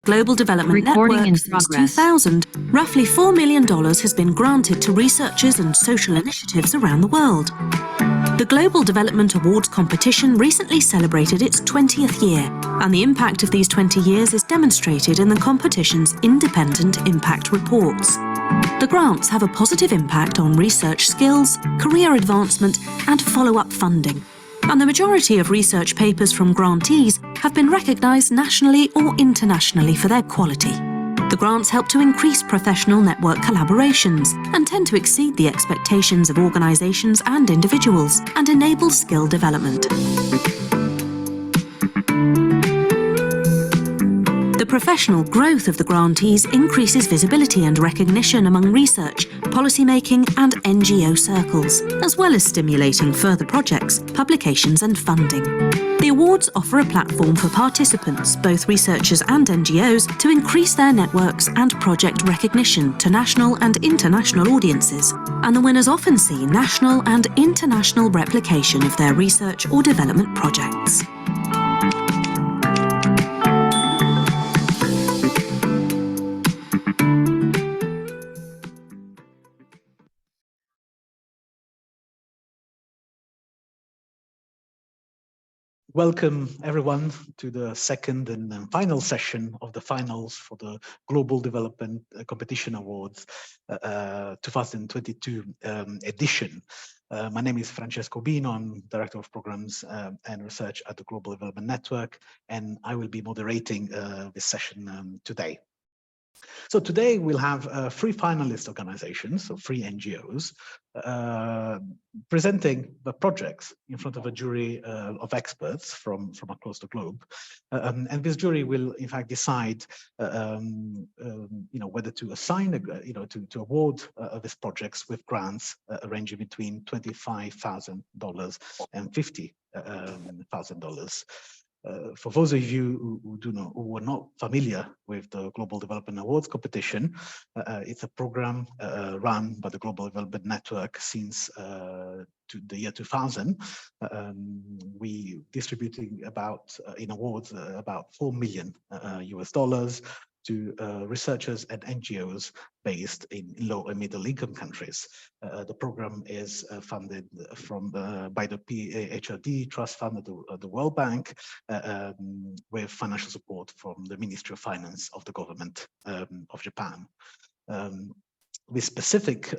Global Development Network since 2000, roughly $4 million has been granted to researchers and social initiatives around the world. The Global Development Awards competition recently celebrated its 20th year, and the impact of these 20 years is demonstrated in the competition's independent impact reports. The grants have a positive impact on research skills, career advancement, and follow-up funding. And the majority of research papers from grantees have been recognised nationally or internationally for their quality. The grants help to increase professional network collaborations and tend to exceed the expectations of organisations and individuals and enable skill development. The professional growth of the grantees increases visibility and recognition among research, policymaking and NGO circles, as well as stimulating further projects, publications and funding. The awards offer a platform for participants, both researchers and NGOs, to increase their networks and project recognition to national and international audiences, and the winners often see national and international replication of their research or development projects. Welcome everyone to the second and final session of the finals for the Global Development Competition Awards 2022 edition. My name is Francesco Bino. I'm Director of Programs and Research at the Global Development Network, and I will be moderating this session today. So today we'll have 3 finalist organizations, so 3 NGOs, presenting the projects in front of a jury of experts from across the globe. And this jury will in fact decide whether to assign to award these projects with grants ranging between $25,000 and $50,000. For those of you who are not familiar with the Global Development Awards competition, it's a program run by the Global Development Network since the year 2000. We distributing in awards about $4 million US to researchers and NGOs based in low and middle income countries. The program is funded by the PHRD Trust Fund at the World Bank, with financial support from the Ministry of Finance of the government of Japan. This specific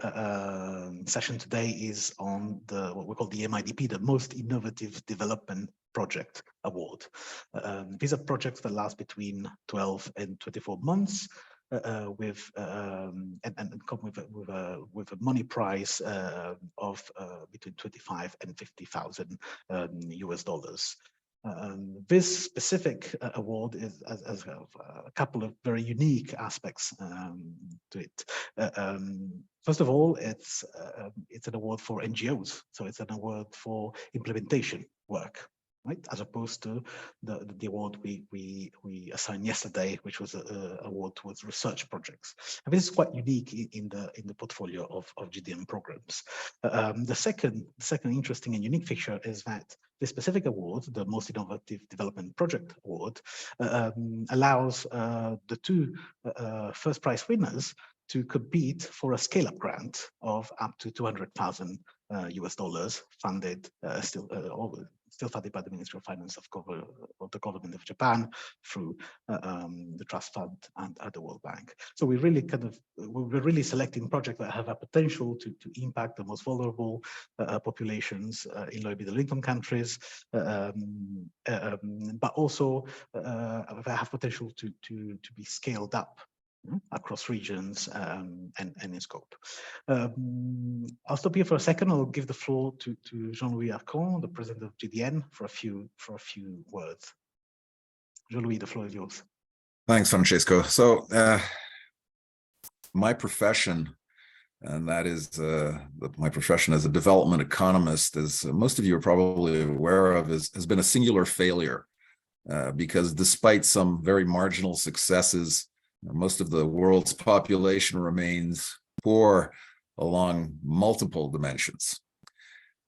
session today is on what we call the MIDP, the Most Innovative Development Project Award. These are projects that last between 12 and 24 months, with come with a money prize of between 25 and 50,000 US dollars. This specific award has a couple of very unique aspects to it. First of all, it's an award for NGOs, so it's an award for implementation work, right? As opposed to the award we assigned yesterday, which was an award towards research projects. And this is quite unique in the portfolio of GDM programs. The second interesting and unique feature is that this specific award, the Most Innovative Development Project Award, allows the 2 first prize winners to compete for a scale-up grant of up to 200,000 US dollars, funded still funded by the Ministry of Finance of the government of Japan through the Trust Fund and at the World Bank. So we're really selecting projects that have a potential to impact the most vulnerable populations in low middle income countries, but also have potential to be scaled up across regions and in scope. I'll stop here for a second. I'll give the floor to Jean-Louis Arcon, the president of GDN, for a few words. Jean-Louis, the floor is yours. Thanks, Francesco. So my profession, and that is my profession as a development economist, as most of you are probably aware of, has been a singular failure because despite some very marginal successes, most of the world's population remains poor along multiple dimensions.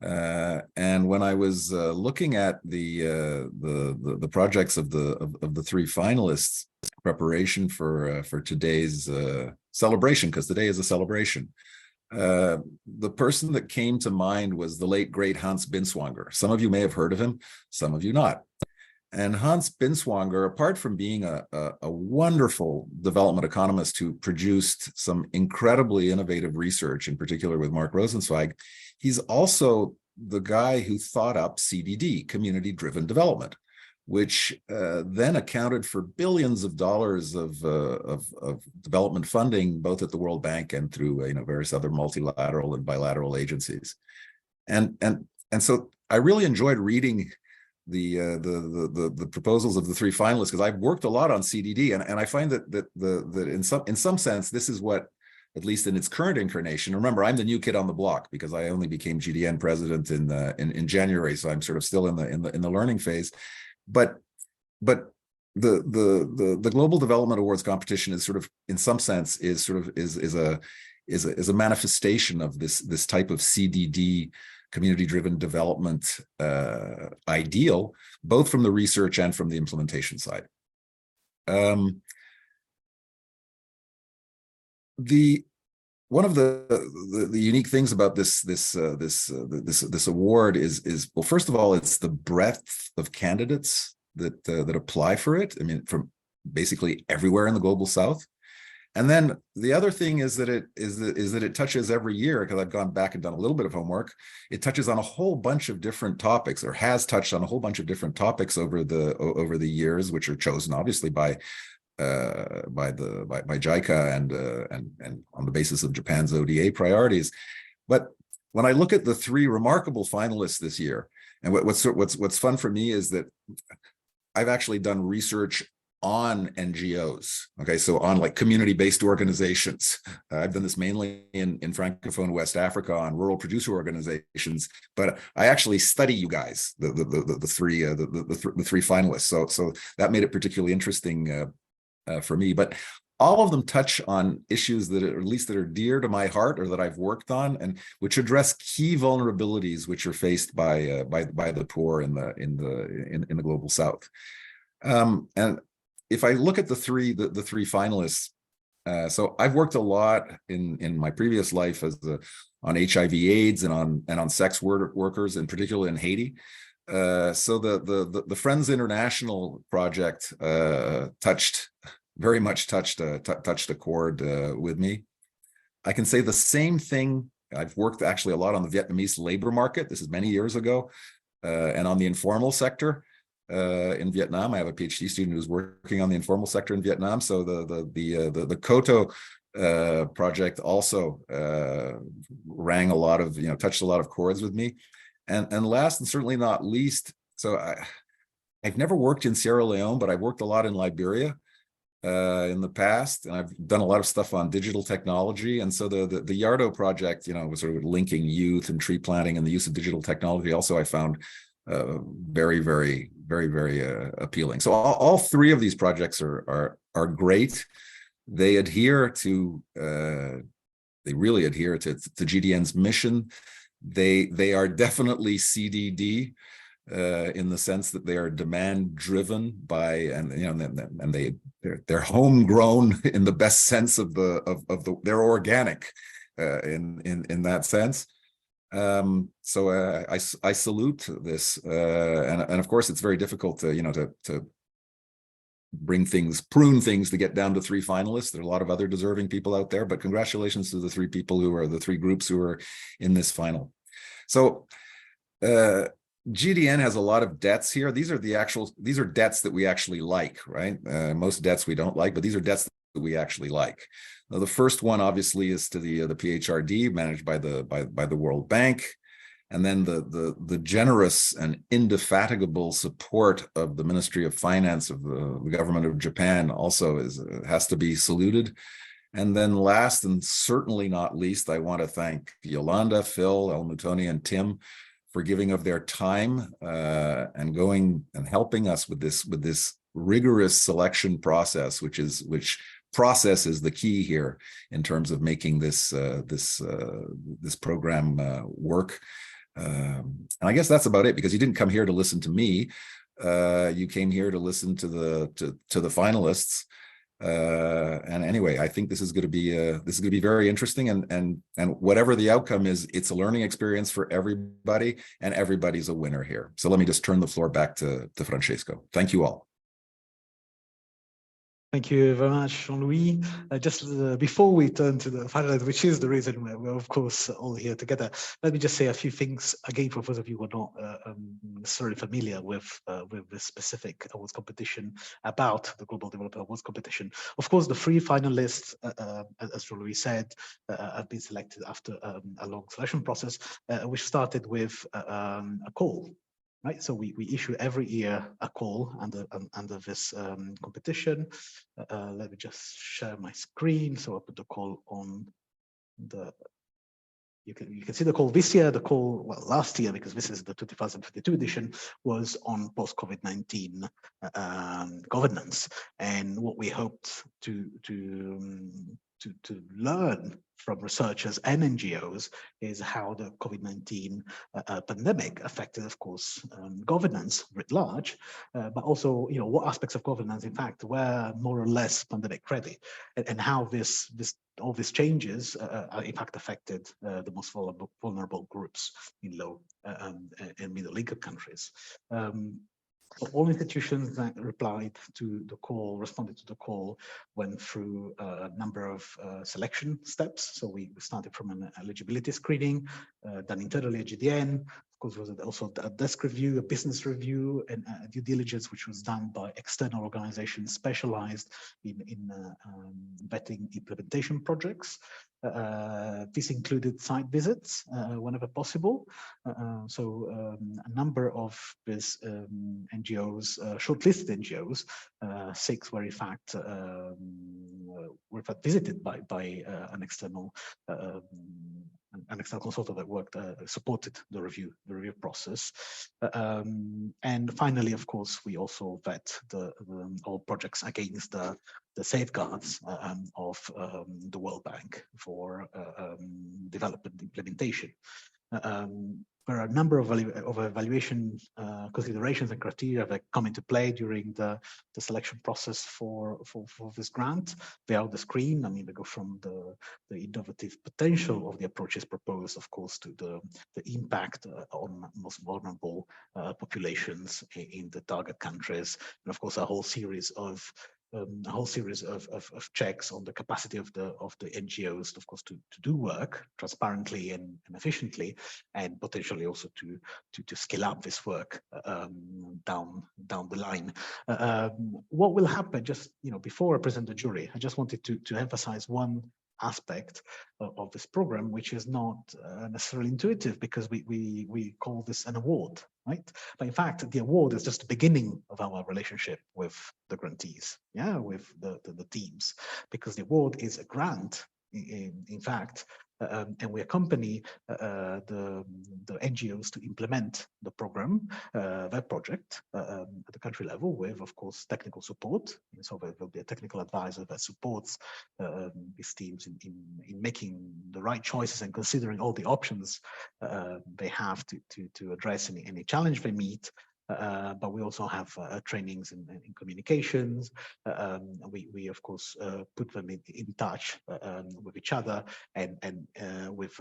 And when I was looking at the projects of the 3 finalists, preparation for today's celebration, because today is a celebration. The person that came to mind was the late great Hans Binswanger. Some of you may have heard of him, some of you not. And Hans Binswanger, apart from being a wonderful development economist who produced some incredibly innovative research, in particular with Mark Rosenzweig, he's also the guy who thought up CDD, community-driven development, which then accounted for billions of dollars of development funding, both at the World Bank and through various other multilateral and bilateral agencies. And so I really enjoyed reading the proposals of the three finalists, because I've worked a lot on CDD, and I find that in some sense this is what, at least in its current incarnation. Remember, I'm the new kid on the block because I only became GDN president in January, so I'm sort of still in the learning phase. But the Global Development Awards competition is sort of, in some sense, is a manifestation of this type of CDD, community-driven development ideal, both from the research and from the implementation side. One of the unique things about this award is, well, first of all, it's the breadth of candidates that apply for it. I mean, from basically everywhere in the global South. And then the other thing is that it touches every year, because I've gone back and done a little bit of homework. It touches on a whole bunch of different topics, or has touched on a whole bunch of different topics over the years, which are chosen obviously by JICA and on the basis of Japan's ODA priorities. But when I look at the three remarkable finalists this year, and what's fun for me is that I've actually done research on NGOs, okay, so on like community-based organizations. I've done this mainly in Francophone West Africa on rural producer organizations, but I actually study you guys, the three finalists. So that made it particularly interesting for me. But all of them touch on issues that are, at least that are dear to my heart, or that I've worked on, and which address key vulnerabilities which are faced by the poor in the global South. And if I look at the three finalists, so I've worked a lot in my previous life on HIV/AIDS and on sex workers, in particular in Haiti. So the Friends International project very much touched a chord with me. I can say the same thing. I've worked actually a lot on the Vietnamese labor market. This is many years ago, and on the informal sector. In Vietnam, I have a PhD student who's working on the informal sector in Vietnam. So the Koto project also rang a lot of, touched a lot of chords with me. And last and certainly not least, so I've never worked in Sierra Leone, but I've worked a lot in Liberia in the past, and I've done a lot of stuff on digital technology. And so the Yardo project, was sort of linking youth and tree planting and the use of digital technology. Also, I found very, very, very, very appealing. So all three of these projects are great. They adhere to they really adhere to GDN's mission. They are definitely CDD in the sense that they are demand driven by, and they're homegrown in the best sense of they're organic in that sense. So I salute this, and of course it's very difficult to prune things to get down to three finalists. There are a lot of other deserving people out there, but congratulations to the three people who are the three groups who are in this final. So GDN has a lot of debts here. These are debts that we actually like, right? Most debts we don't like, but these are debts that we actually like. Now, the first one obviously is to the PHRD managed by the World Bank, and then the generous and indefatigable support of the Ministry of Finance of the government of Japan also has to be saluted. And then last and certainly not least, I want to thank Yolanda, Phil, El Mutoni, and Tim for giving of their time and going and helping us with this rigorous selection process, which process is the key here in terms of making this program work. And I guess that's about it, because you didn't come here to listen to me. You came here to listen to the finalists. And anyway, I think this is going to be very interesting, and whatever the outcome is, it's a learning experience for everybody, and everybody's a winner here. So let me just turn the floor back to Francesco. Thank you all. Thank you very much, Jean-Louis. Just before we turn to the finalists, which is the reason we're of course all here together, let me just say a few things again for those of you who are not necessarily familiar with the specific awards competition, about the Global Developer Awards competition. Of course, the 3 finalists, as Jean-Louis said, have been selected after a long selection process, which started with a call. Right, so we issue every year a call under this competition. Let me just share my screen. So I put the call on the. You can see the call this year. The call, well, last year, because this is the 2022 edition, was on post-COVID-19 governance, and what we hoped to learn from researchers and NGOs is how the COVID-19 pandemic affected, of course, governance writ large, but also, what aspects of governance, in fact, were more or less pandemic ready, and how all these changes, in fact, affected the most vulnerable groups in low and middle income countries. All institutions that replied to the call, responded to the call, went through a number of selection steps. So we started from an eligibility screening done internally at GDN. Of course, there was also a desk review, a business review, and due diligence, which was done by external organizations specialized in vetting implementation projects. This included site visits whenever possible. A number of these NGOs, shortlisted NGOs, 6 were in fact visited by an external consultant that worked supported the review process. And finally, of course, we also vet all projects against the safeguards of the World Bank for development implementation. There are a number of evaluation considerations and criteria that come into play during the selection process for this grant. They are on the screen. I mean, they go from the innovative potential of the approaches proposed, of course, to the impact on most vulnerable populations in the target countries, and of course, a whole series of checks on the capacity of the NGOs, of course, to do work transparently and efficiently, and potentially also to scale up this work down the line. What will happen? Just before I present the jury, I just wanted to emphasize one aspect of this program, which is not necessarily intuitive, because we call this an award, right? But in fact, the award is just the beginning of our relationship with the grantees, with the teams, because the award is a grant, in fact, and we accompany the NGOs to implement the program, their project at the country level, with, of course, technical support. So there will be a technical advisor that supports these teams in making the right choices and considering all the options they have to address any challenge they meet. But we also have trainings in communications. We of course put them in touch with each other and with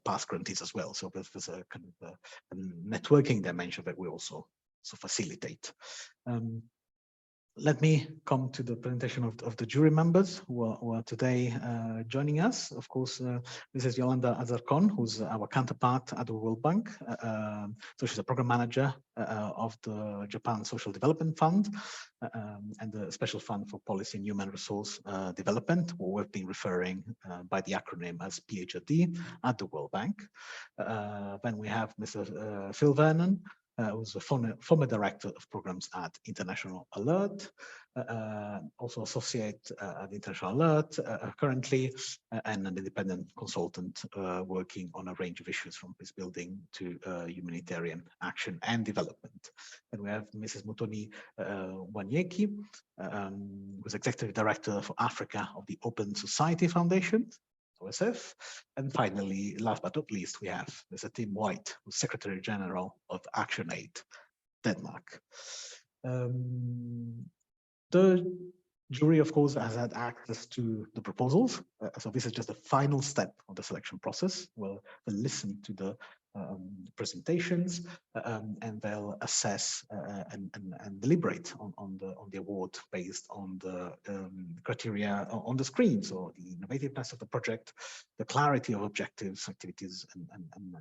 past grantees as well. So there's a kind of a networking dimension that we also facilitate. Let me come to the presentation of the jury members who are today joining us. Of course, this is Yolanda Azarcon, who's our counterpart at the World Bank. So she's a program manager of the Japan Social Development Fund and the Special Fund for Policy and Human Resource Development, what we've been referring by the acronym as PHRD at the World Bank. Then we have Mr. Phil Vernon, who's a former director of programs at International Alert, also associate at International Alert currently, and an independent consultant working on a range of issues from peace building to humanitarian action and development. And we have Mrs. Mutoni Wanyeki, who's executive director for Africa of the Open Society Foundation, OSF. And finally, last but not least, we have Mr. Tim White, who's Secretary General of ActionAid Denmark. The Jury, of course, has had access to the proposals. So this is just the final step of the selection process. We'll listen to the presentations and they'll assess and deliberate on the award based on the criteria on the screen. So the innovativeness of the project, the clarity of objectives, activities, and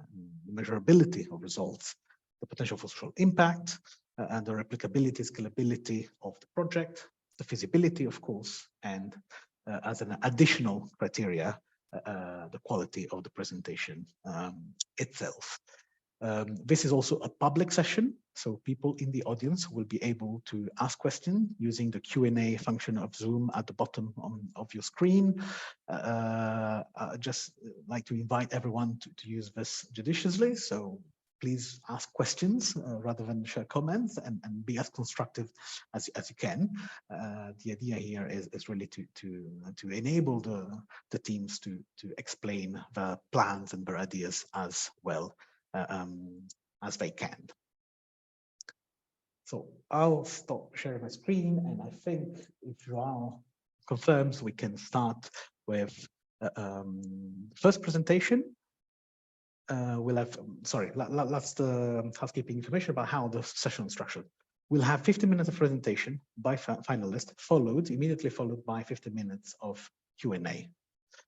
the measurability of results, the potential for social impact, and the replicability, scalability of the project, the feasibility, of course, and as an additional criteria, the quality of the presentation itself. This is also a public session, so people in the audience will be able to ask questions using the Q&A function of Zoom at the bottom of your screen. I just like to invite everyone to use this judiciously, so please ask questions rather than share comments, and be as constructive as you can. The idea here is really to enable the teams to explain the plans and their ideas as well as they can. So I'll stop sharing my screen, and I think if João confirms, we can start with first presentation. We'll have, sorry, that's the housekeeping information about how the session is structured. We'll have 50 minutes of presentation by finalists, immediately followed by 50 minutes of Q&A.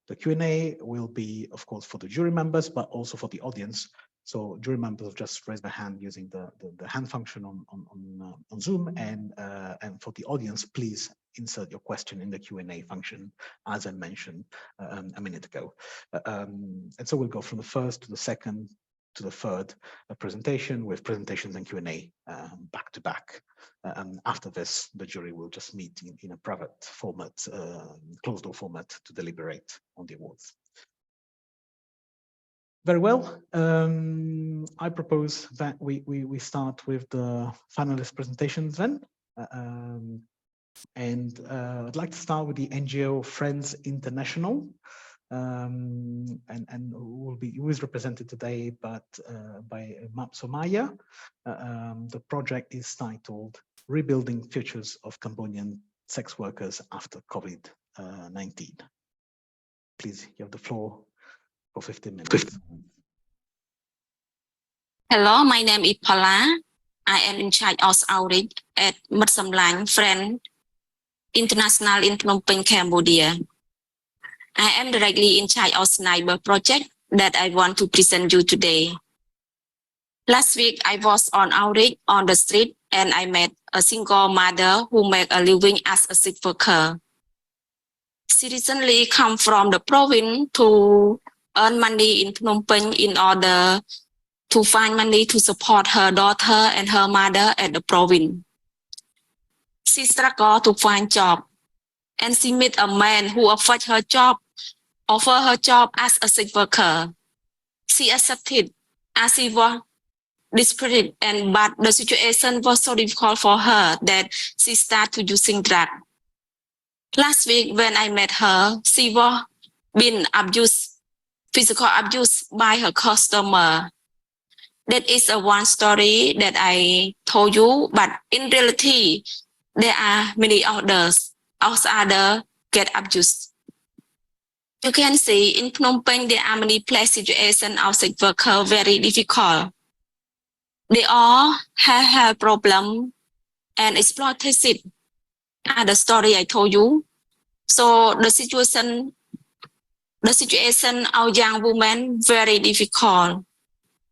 The Q&A will be, of course, for the jury members, but also for the audience. So jury members just raise their hand using the hand function on Zoom, and for the audience, please insert your question in the Q&A function, as I mentioned a minute ago. And so we'll go from the first to the second to the third presentation, with presentations and Q&A back to back. After this, the jury will just meet in a private format, closed door format, to deliberate on the awards. Very well. I propose that we start with the finalist presentations then. I'd like to start with the NGO Friends International, and who is represented today by Map Somaya. The project is titled Rebuilding Futures of Cambodian Sex Workers After COVID-19. Please, you have the floor for 15 minutes. Hello, my name is Paula. I am in charge of outreach at Map Friend International in Phnom Penh, Cambodia. I am directly in charge of Sniper project that I want to present you today. Last week, I was on outreach on the street and I met a single mother who made a living as a sex worker. She recently come from the province to earn money in Phnom Penh in order to find money to support her daughter and her mother at the province. She struggled to find job, and she met a man who offered her job as a sex worker. She accepted as she was desperate, but the situation was so difficult for her that she started using drugs. Last week when I met her, she was being abused, physical abuse by her customer. That is one story that I told you, but in reality, there are many others get abused. You can see in Phnom Penh, there are many place situations of sex workers very difficult. They all have health problem and exploitation. The story I told you. So the situation of young women very difficult.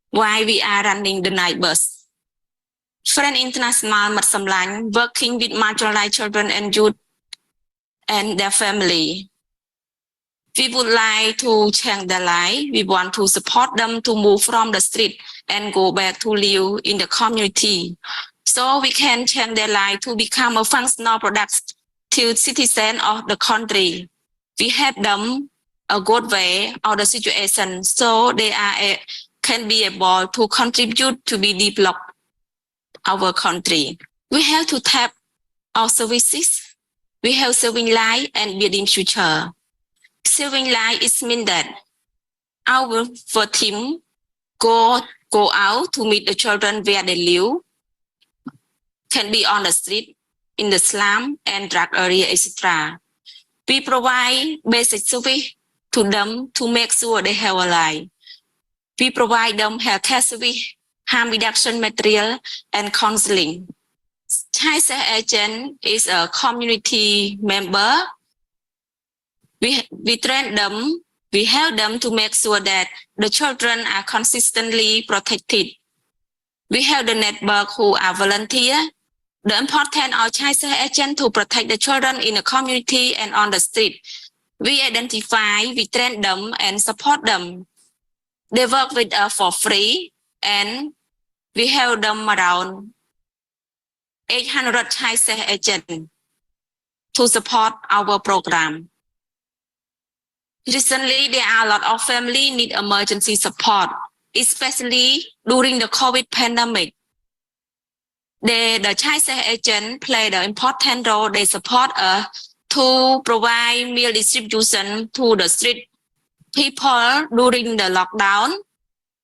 Why we are running the night bus. Friend International Mat Samlang working with marginalized children and youth and their family. We would like to change their life. We want to support them to move from the street and go back to live in the community. So we can change their life to become a functional productive citizen of the country. We help them a good way of the situation so they can be able to contribute to be developed our country. We have to tap our services. We have saving life and building future. Saving life is mean that our team go out to meet the children where they live, can be on the street in the slum and drug area, etc. We provide basic service to them to make sure they have a life. We provide them healthcare service, harm reduction material, and counseling. Child sex agent is a community member. We train them, we help them to make sure that the children are consistently protected. We have the network who are volunteer. The importance of child sex agent to protect the children in the community and on the street. We identify, we train them and support them. They work with us for free and we have them around 800 child sex agents to support our program. Recently, there are a lot of families need emergency support, especially during the COVID pandemic. The child sex agent played an important role. They support us to provide meal distribution to the street people during the lockdown.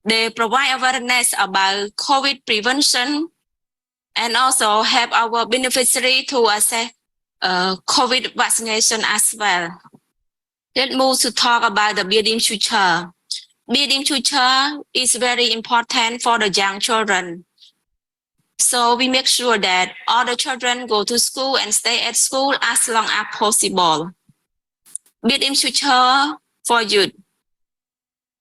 They provide awareness about COVID prevention and also help our beneficiary to access COVID vaccination as well. Let's move to talk about the building future. Building future is very important for the young children. So we make sure that all the children go to school and stay at school as long as possible. Building future for youth.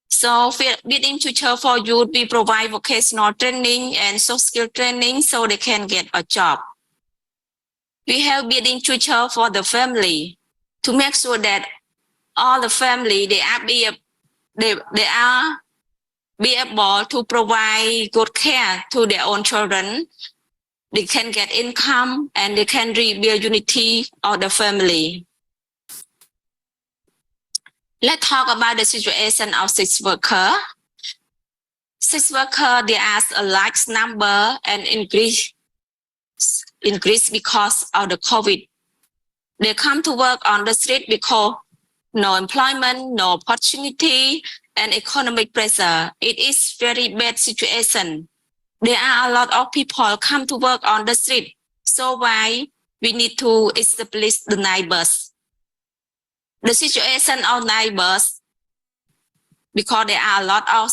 So building future for youth, we provide vocational training and soft skill training so they can get a job. We have building future for the family to make sure that all the family, they are be able to provide good care to their own children. They can get income and they can rebuild unity of the family. Let's talk about the situation of sex worker. Sex worker, they ask a large number and increase because of the COVID. They come to work on the street because no employment, no opportunity, and economic pressure. It is very bad situation. There are a lot of people come to work on the street. So why we need to establish the neighbors. The situation of neighbors, because there are a lot of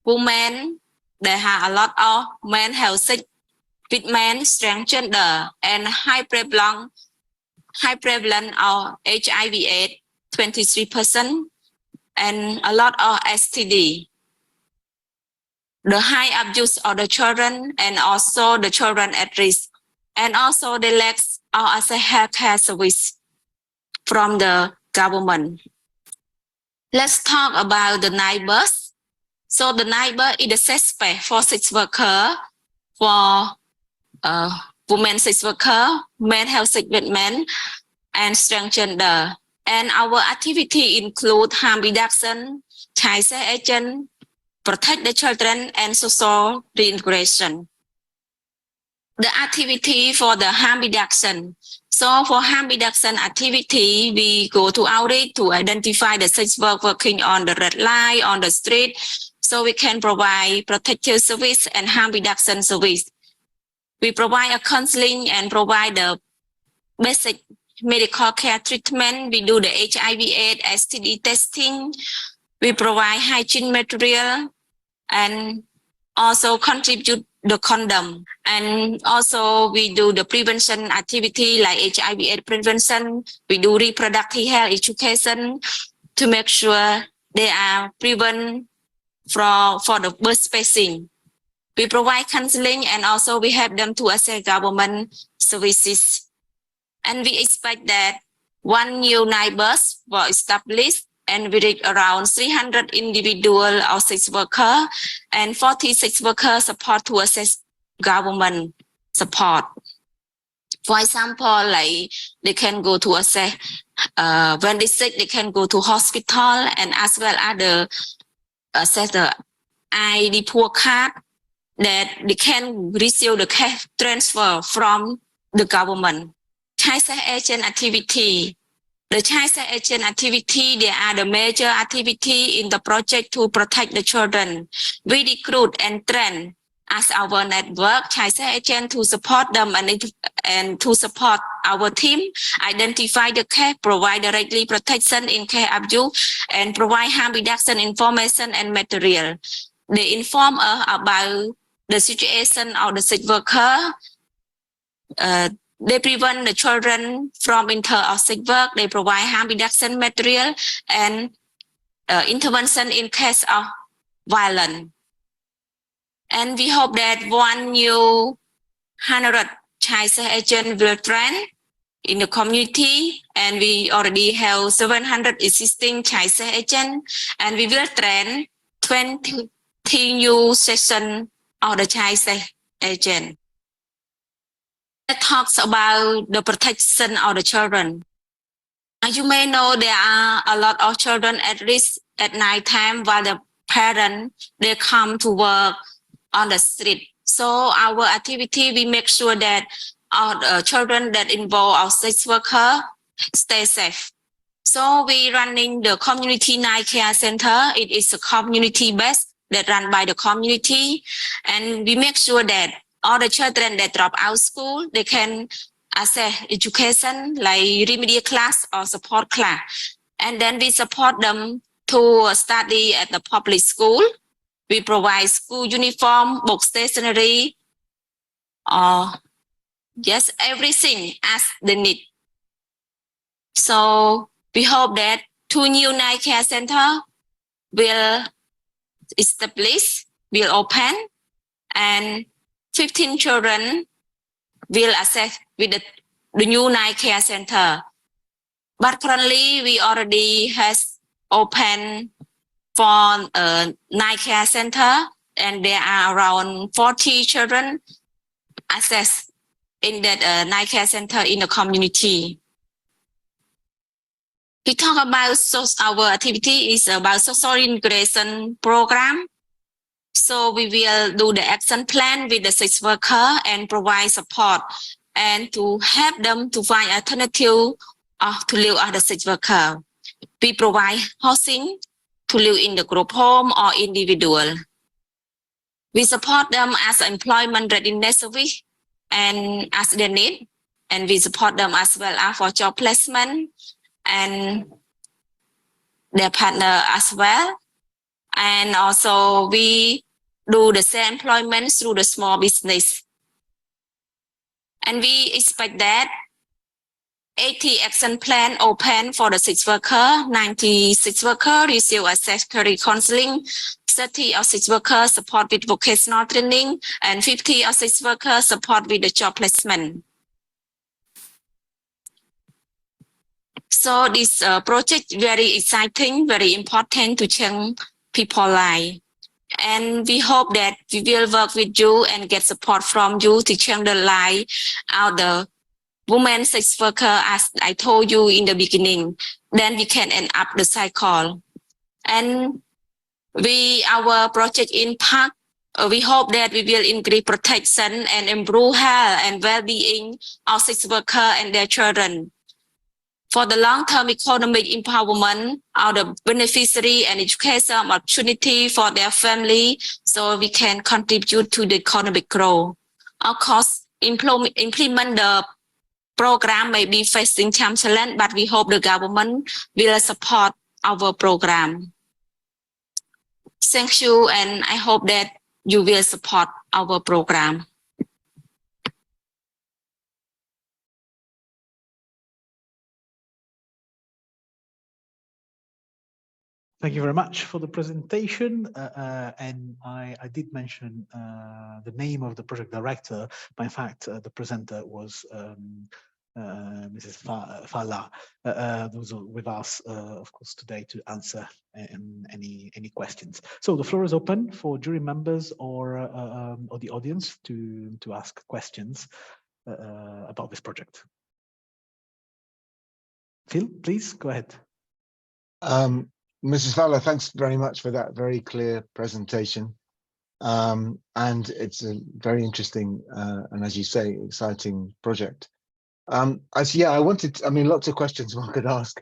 women, there are a lot of men have sex with men, transgender, and high prevalence of HIV/AIDS, 23%, and a lot of STD. The high abuse of the children and also the children at risk, and also the lack of a healthcare service from the government. Let's talk about the neighbors. So the neighbor is the safe space for sex worker, for women sex worker, men have sex with men, and transgender. And our activity include harm reduction, child sex agent, protect the children, and social reintegration. The activity for the harm reduction. So for harm reduction activity, we go to outreach to identify the sex work working on the red light, on the street, so we can provide protective service and harm reduction service. We provide a counseling and provide the basic medical care treatment. We do the HIV/AIDS, STD testing. We provide hygiene material and also contribute the condom. And also we do the prevention activity like HIV/AIDS prevention. We do reproductive health education to make sure they are prevent for the birth spacing. We provide counseling and also we help them to access government services. And we expect that one new neighbors will establish and we reach around 300 individual or sex worker and 40 sex worker support to access government support. For example, like they can go to access, when they sick, they can go to hospital and as well as the access the ID poor card that they can receive the cash transfer from the government. Child sex agent activity. The child sex agent activity, they are the major activity in the project to protect the children. We recruit and train as our network, child safe agent to support them and to support our team, identify the case, provide directly protection in case abuse, and provide harm reduction information and material. They inform us about the situation of the sex worker. They prevent the children from enter or sex work. They provide harm reduction material and intervention in case of violence. And we hope that one new 100 child safe agent will train in the community, and we already have 700 existing child safe agents, and we will train 20 new sessions of the child safe agent. It talks about the protection of the children. As you may know, there are a lot of children at risk at night time while the parents, they come to work on the street. So our activity, we make sure that our children that involve our sex worker stay safe. So we running the community night care center. It is a community based that run by the community, and we make sure that all the children that drop out school, they can access education like remedial class or support class, and then we support them to study at the public school. We provide school uniform, book stationery, yes, everything as they need. So we hope that 2 new night care center will establish, will open, and 15 children will access with the new night care center. But currently we already has opened for a night care center, and there are around 40 children access in that night care center in the community. We talk about our activity is about social integration program. So we will do the action plan with the sex worker and provide support and to help them to find alternative to live as a sex worker. We provide housing to live in the group home or individual. We support them as employment readiness service and as they need, and we support them as well as for job placement and their partner as well. And also we do the same employment through the small business. And we expect that 80 action plan open for the sex worker, 90 sex worker receive access career counseling, 30 of sex workers support with vocational training, and 50 of sex workers support with the job placement. So this project very exciting, very important to change people's lives. And we hope that we will work with you and get support from you to change the life of the women sex worker, as I told you in the beginning. Then we can end up the cycle. And our project impact, we hope that we will increase protection and improve health and well-being of sex workers and their children. For the long-term economic empowerment of the beneficiary and education opportunity for their family, so we can contribute to the economic growth. Of course, implement the program may be facing some challenge, but we hope the government will support our program. Thank you, and I hope that you will support our program. Thank you very much for the presentation. And I did mention the name of the project director, but in fact, the presenter was Mrs. Fala, who's with us, of course, today to answer any questions. So the floor is open for jury members or the audience to ask questions about this project. Phil, please go ahead. Mrs. Fowler, thanks very much for that very clear presentation. And it's a very interesting and, as you say, exciting project. I mean, lots of questions one could ask.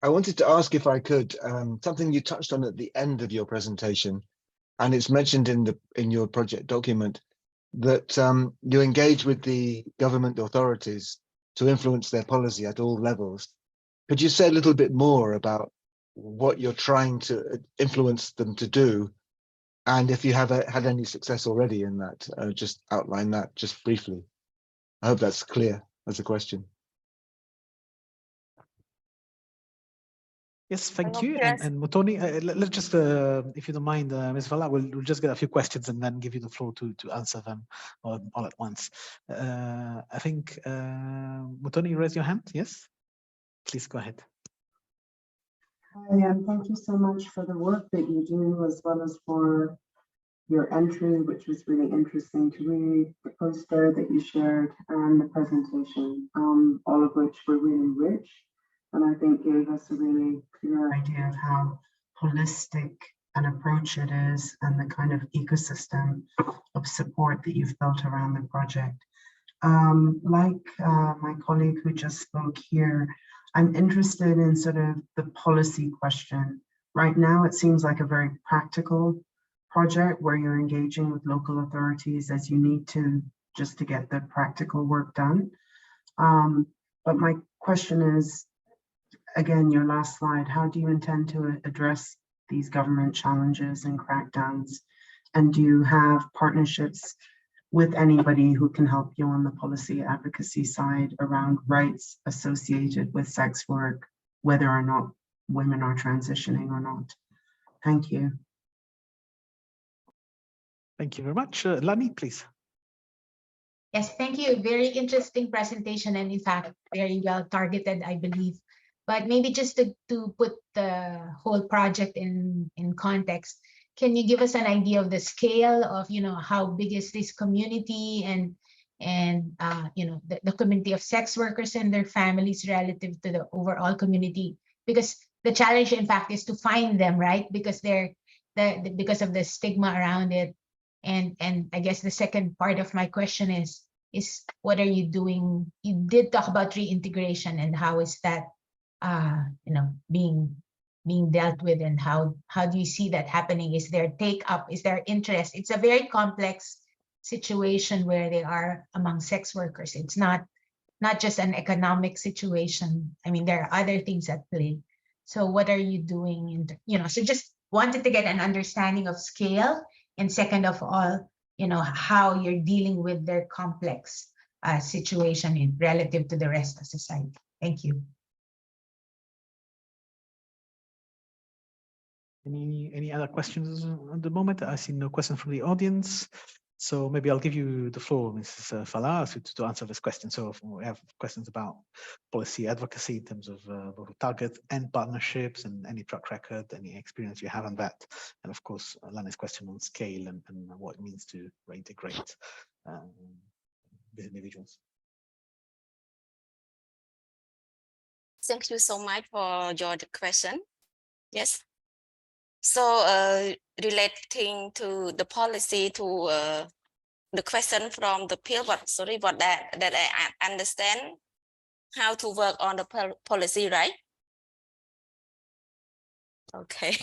I wanted to ask, if I could, something you touched on at the end of your presentation, and it's mentioned in your project document that you engage with the government authorities to influence their policy at all levels. Could you say a little bit more about what you're trying to influence them to do, and if you have had any success already in that? Just outline that just briefly. I hope that's clear as a question. Yes, thank you. And Mutoni, let's just, if you don't mind, Ms. Vala, we'll just get a few questions and then give you the floor to answer them all at once. I think, Mutoni, you raise your hand? Yes, please go ahead. Hi, and thank you so much for the work that you do, as well as for your entry, which was really interesting to read, the poster that you shared, and the presentation, all of which were really rich. And I think gave us a really clear idea of how holistic an approach it is and the kind of ecosystem of support that you've built around the project. Like my colleague who just spoke here, I'm interested in sort of the policy question. Right now, it seems like a very practical project where you're engaging with local authorities as you need to just to get the practical work done. But my question is, again, your last slide, how do you intend to address these government challenges and crackdowns? And do you have partnerships with anybody who can help you on the policy advocacy side around rights associated with sex work, whether or not women are transitioning or not? Thank you. Thank you very much. Lani, please. Yes, thank you. Very interesting presentation, and in fact, very well targeted, I believe. But maybe just to put the whole project in context, can you give us an idea of the scale of, how big is this community and the community of sex workers and their families relative to the overall community? Because the challenge, in fact, is to find them, right? Because because of the stigma around it. And I guess the second part of my question is what are you doing? You did talk about reintegration, and how is that being dealt with, and how do you see that happening? Is there take up? Is there interest? It's a very complex situation where they are among sex workers. It's not just an economic situation. I mean, there are other things at play. So what are you doing? So just wanted to get an understanding of scale, and second of all, how you're dealing with their complex situation relative to the rest of society. Thank you. Any other questions at the moment? I see no question from the audience. So maybe I'll give you the floor, Mrs. Fala, to answer this question. So if we have questions about policy advocacy in terms of both target and partnerships, and any track record, any experience you have on that. And of course, Lana's question on scale and what it means to reintegrate these individuals. Thank you so much for your question. Yes. So relating to the policy, to the question from the peer, what that I understand how to work on the policy, right? Okay.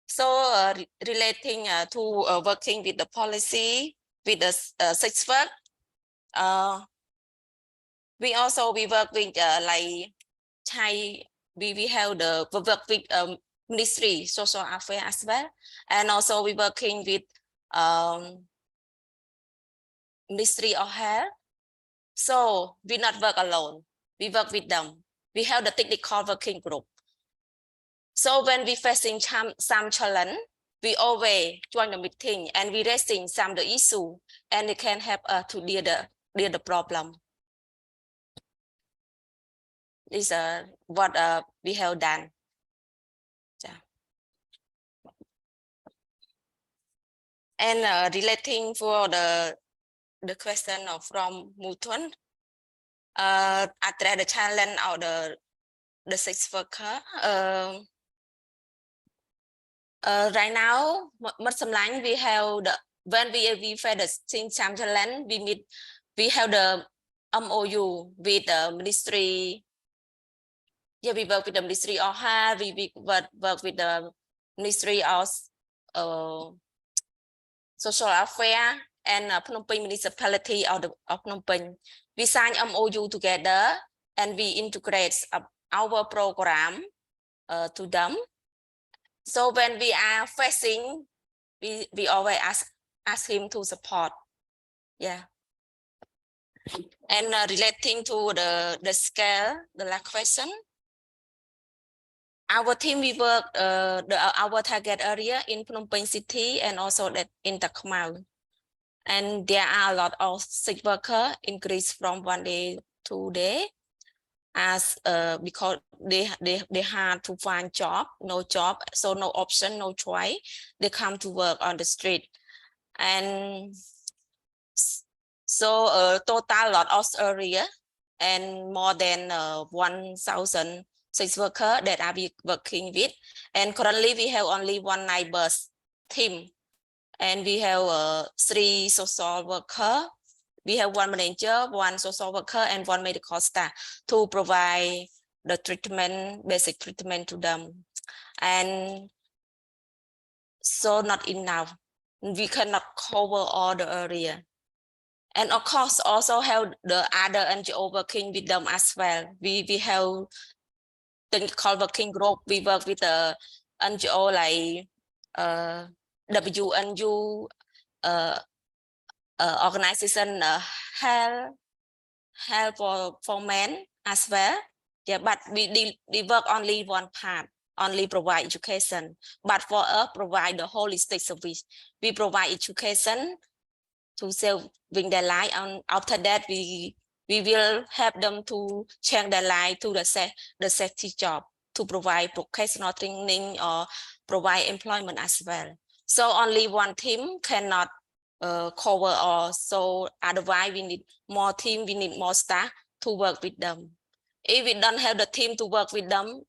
So relating to working with the policy, with the sex work, we work with like Thai. We have the work with Ministry Social Affairs as well, and also we working with Ministry of Health. So we not work alone. We work with them. We have the technical working group. So when we facing some challenge, we always join the meeting and we raising some the issue, and they can help us to deal the problem. This is what we have done. Yeah. And relating for the question from Mutun, address the challenge of the sex worker. Right now, we have when we face some challenge, we have the MOU with the ministry. Yeah, we work with the Ministry of Health, we work with the Ministry of Social Affairs and Phnom Penh Municipality of Phnom Penh. We sign MOU together and we integrate our program to them. So when we are facing, we always ask him to support. Yeah. And relating to the scale, the last question. Our team, we work our target area in Phnom Penh City and also that in the Khmer. And there are a lot of sick workers increase from 1 day to 2 days as because they hard to find job, no job, so no option, no choice. They come to work on the street. And so total lot of area and more than 1,000 sex workers that are working with. And currently we have only one neighbors team. And we have 3 social workers. We have 1 manager, 1 social worker, and 1 medical staff to provide the treatment, basic treatment to them. And so not enough. We cannot cover all the area. And of course, also have the other NGO working with them as well. We have the called working group. We work with the NGO like WNU, organization Health for Men as well. Yeah, but we work only one part, only provide education. But for us, provide the holistic service. We provide education to saving their life, and after that, we will help them to change their life to the safety job, to provide vocational training or provide employment as well. So only one team cannot cover all. So otherwise, we need more team, we need more staff to work with them. If we don't have the team to work with them,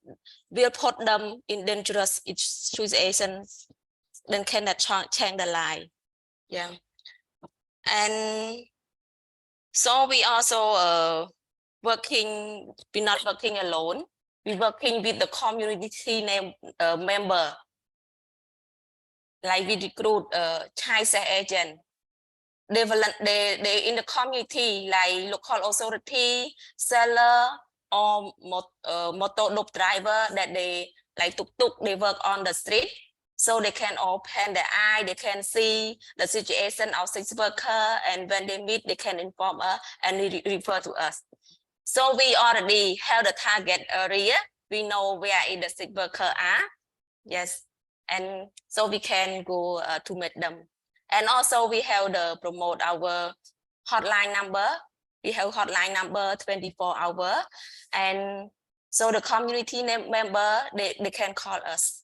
we'll put them in dangerous situations, then cannot change the life. Yeah. And so we also we're not working alone. We're working with the community member. Like we recruit child sex agent. They in the community, like local authority, seller, or motor dog driver that they like tuk-tuk, they work on the street. So they can open their eye, they can see the situation of sex worker, and when they meet, they can inform us and refer to us. So we already have the target area. We know where the sex worker are. Yes, and so we can go to meet them. And also we have to promote our hotline number. We have hotline number 24 hours, and so the community member they can call us.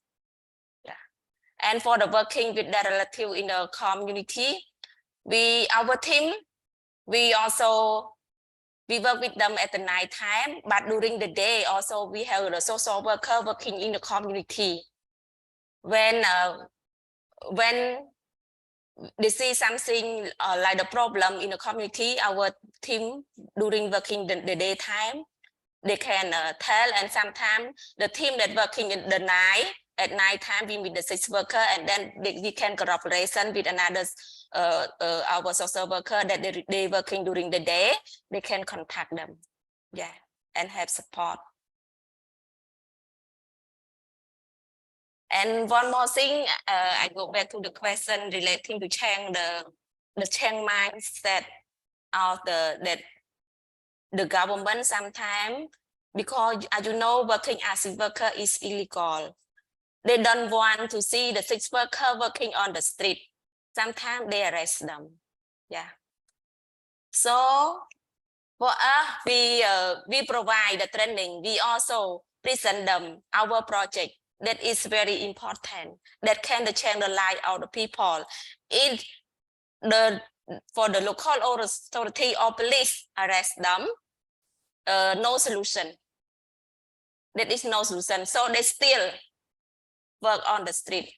And for the working with the relative in the community, our team, we work with them at the night time, but during the day also we have the social worker working in the community. When they see something like the problem in the community, our team during working the daytime, they can tell, and sometimes the team that working in the night, at night time we meet the sex worker, and then we can cooperation with another our social worker that they working during the day. They can contact them, yeah, and have support. And one more thing, I go back to the question relating to change the change mindset of the government sometimes, because as you know, working as a worker is illegal. They don't want to see the sex worker working on the street. Sometimes they arrest them. Yeah. So for us, we provide the training. We also present them our project that is very important, that can change the life of the people. For the local authority or police arrest them, no solution. That is no solution. So they still work on the street,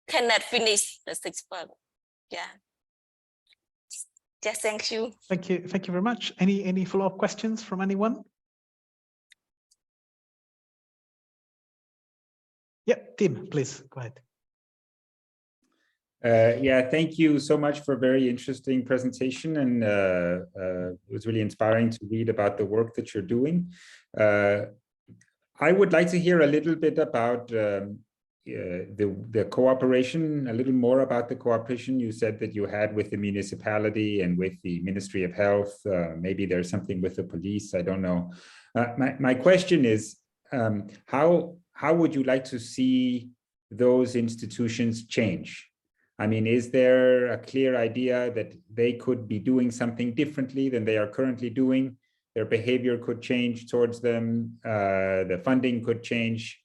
cannot finish the sex work. Yeah. Just thank you. Thank you very much. Any follow-up questions from anyone? Yeah, Tim, please go ahead. Yeah, thank you so much for a very interesting presentation, and it was really inspiring to read about the work that you're doing. I would like to hear a little bit about the cooperation, a little more about the cooperation you said that you had with the municipality and with the Ministry of Health. Maybe there's something with the police, I don't know. My question is, how would you like to see those institutions change? I mean, is there a clear idea that they could be doing something differently than they are currently doing? Their behavior could change towards them, the funding could change.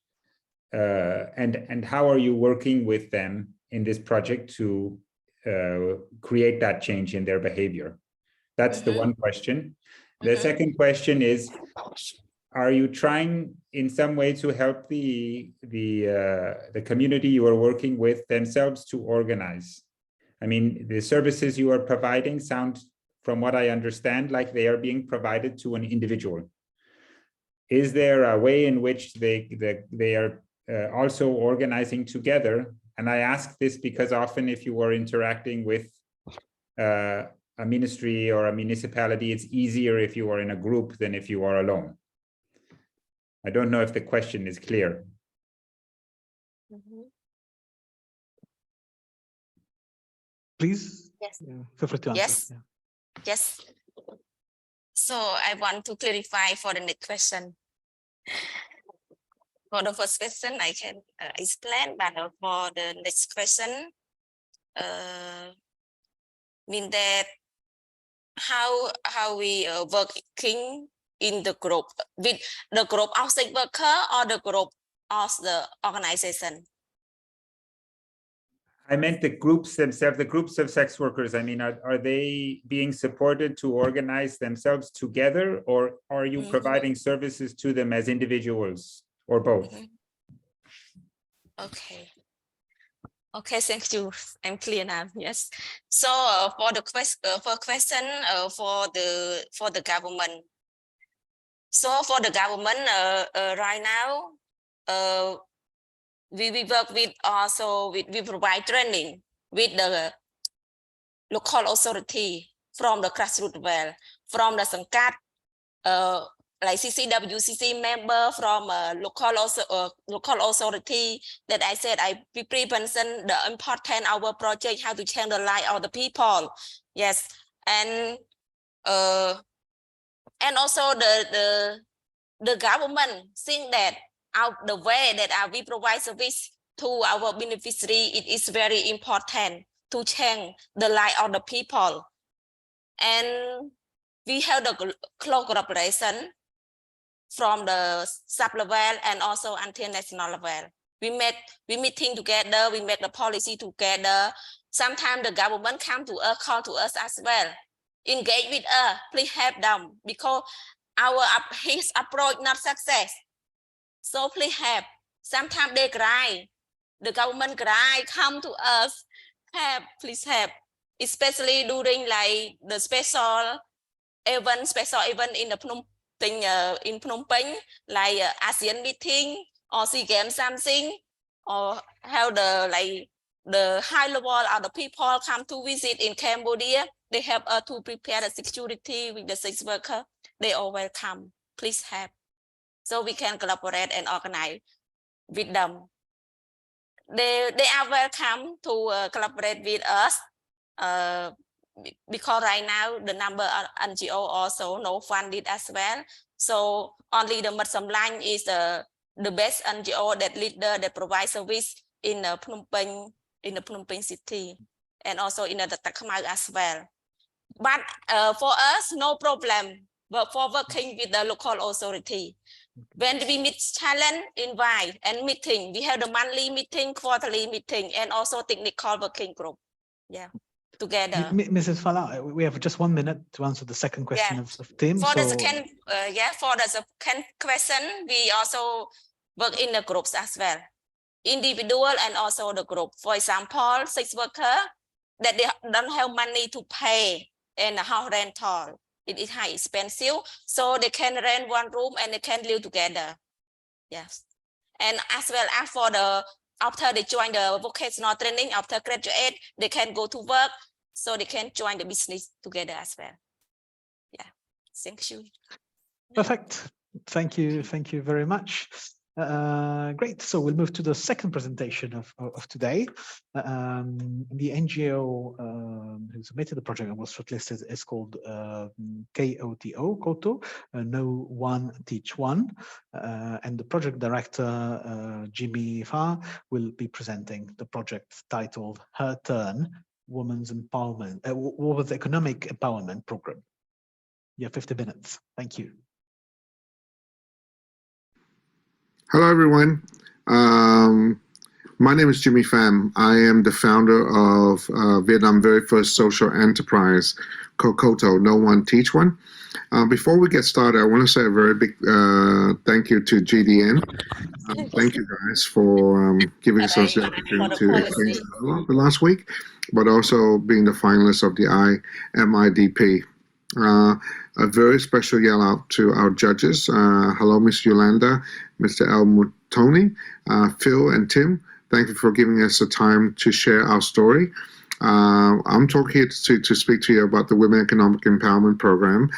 And how are you working with them in this project to create that change in their behavior? That's the one question. The second question is, are you trying in some way to help the community you are working with themselves to organize? I mean, the services you are providing sound, from what I understand, like they are being provided to an individual. Is there a way in which they are also organizing together? And I ask this because often if you are interacting with a ministry or a municipality, it's easier if you are in a group than if you are alone. I don't know if the question is clear. Please. Yes. Feel free to answer. Yes. Yes. So I want to clarify for the next question. For the first question, I can explain, but for the next question, mean that how we working in the group with the group of sex worker or the group of the organization? I meant the groups themselves, the groups of sex workers. I mean, are they being supported to organize themselves together, or are you providing services to them as individuals, or both? Okay. Okay, thank you. I'm clear now. Yes. So for the question for the government. So for the government right now, we work with also we provide training with the local authority from the grassroots level, from the Sankat, like CCWCC member from local authority that I said I represent the important our project, how to change the life of the people. Yes, and also the government think that the way that we provide service to our beneficiary, it is very important to change the life of the people. And we have the close collaboration from the sub level and also until national level. We meeting together, we make the policy together. Sometimes the government come to us, call to us as well. Engage with us, please help them because his approach not success. So please help. Sometimes they cry. The government cry, come to us, help, please help. Especially during like the special event in the Phnom Penh, like ASEAN meeting or SEA Games something, or how the high level of the people come to visit in Cambodia. They help us to prepare the security with the sex worker. They all welcome. Please help. So we can collaborate and organize with them. They are welcome to collaborate with us because right now the number of NGO also no funded as well. So only the Matsam line is the best NGO that leader that provides service in Phnom Penh city and also in the Tak Mau as well. But for us, no problem. But for working with the local authority, when we meet challenge, invite and meeting, we have the monthly meeting, quarterly meeting, and also technical working group. Yeah, together. Mrs. Fala, we have just 1 minute to answer the second question of Tim. For the second, for the second question, we also work in the groups as well, individual and also the group. For example, sex worker that they don't have money to pay in a house rental. It is high expensive, so they can rent one room and they can live together. Yes, and as well as after they join the vocational training, after graduate, they can go to work, so they can join the business together as well. Yeah, thank you. Perfect. Thank you very much. Great. So we'll move to the second presentation of today. The NGO who submitted the project and was shortlisted is called KOTO, Know One, Teach One. And the project director, Jimmy Fa, will be presenting the project titled Her Turn, Women's Empowerment, Women's Economic Empowerment Program. You have 50 minutes. Thank you. Hello, everyone. My name is Jimmy Pham. I am the founder of Vietnam's very first social enterprise, KOTO, Know One, Teach One. Before we get started, I want to say a very big thank you to GDN. Thank you guys for giving us the opportunity to exchange dialogue the last week, but also being the finalists of the MIDP. A very special yell out to our judges. Hello, Miss Yolanda, Mr. El Mutoni, Phil and Tim. Thank you for giving us the time to share our story. I'm talking here to speak to you about the Women Economic Empowerment Program,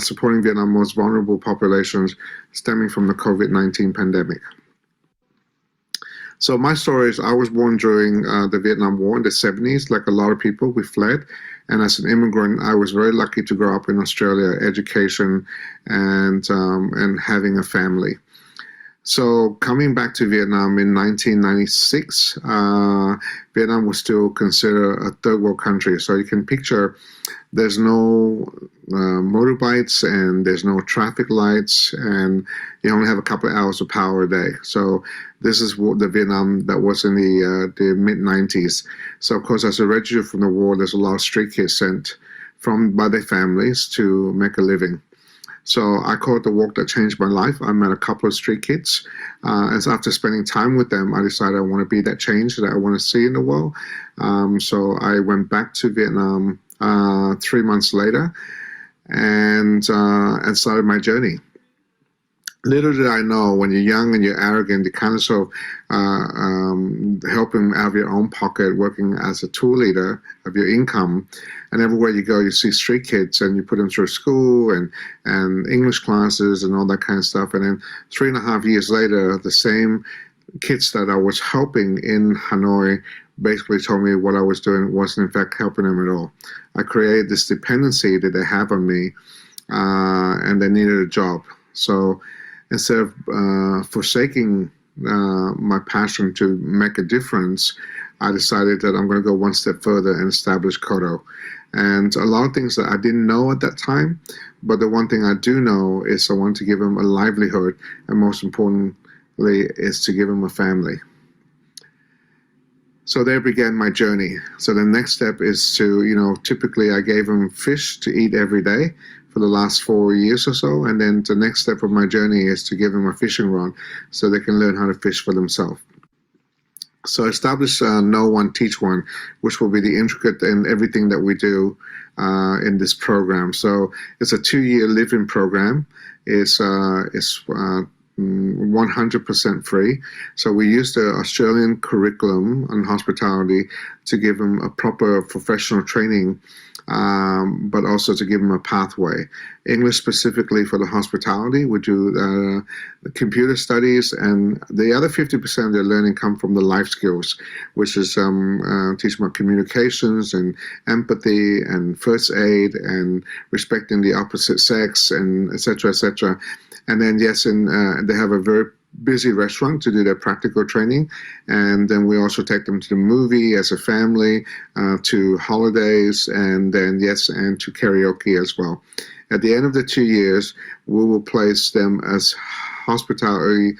supporting Vietnam's most vulnerable populations stemming from the COVID-19 pandemic. So my story is I was born during the Vietnam War in the 70s. Like a lot of people, we fled. And as an immigrant, I was very lucky to grow up in Australia, education and having a family. So coming back to Vietnam in 1996, Vietnam was still considered a third world country. So you can picture there's no motorbikes and there's no traffic lights and you only have a couple of hours of power a day. So this is what the Vietnam that was in the mid-90s. So of course, as a refugee from the war, there's a lot of street kids sent by their families to make a living. So I call it the walk that changed my life. I met a couple of street kids. And so after spending time with them, I decided I want to be that change that I want to see in the world. So I went back to Vietnam 3 months later and started my journey. Little did I know, when you're young and you're arrogant, you kind of sort of helping out of your own pocket, working as a tool leader of your income. And everywhere you go, you see street kids and you put them through school and English classes and all that kind of stuff. And then 3.5 years later, the same kids that I was helping in Hanoi basically told me what I was doing wasn't in fact helping them at all. I created this dependency that they have on me and they needed a job. So instead of forsaking my passion to make a difference, I decided that I'm going to go one step further and establish KOTO. And a lot of things that I didn't know at that time, but the one thing I do know is I want to give them a livelihood, and most importantly is to give them a family. So there began my journey. So the next step is to, typically I gave them fish to eat every day for the last 4 years or so. And then the next step of my journey is to give them a fishing rod so they can learn how to fish for themselves. So establish Know One, Teach One, which will be the intricate in everything that we do in this program. So it's a 2-year living program. It's 100% free. So we use the Australian curriculum on hospitality to give them a proper professional training, but also to give them a pathway. English specifically for the hospitality, we do the computer studies, and the other 50% of their learning come from the life skills, which is teaching about communications and empathy and first aid and respecting the opposite sex and et cetera, et cetera. And then, yes, and they have a very busy restaurant to do their practical training. And then we also take them to the movie as a family, to holidays, and then, yes, and to karaoke as well. At the end of the 2 years, we will place them as hospitality,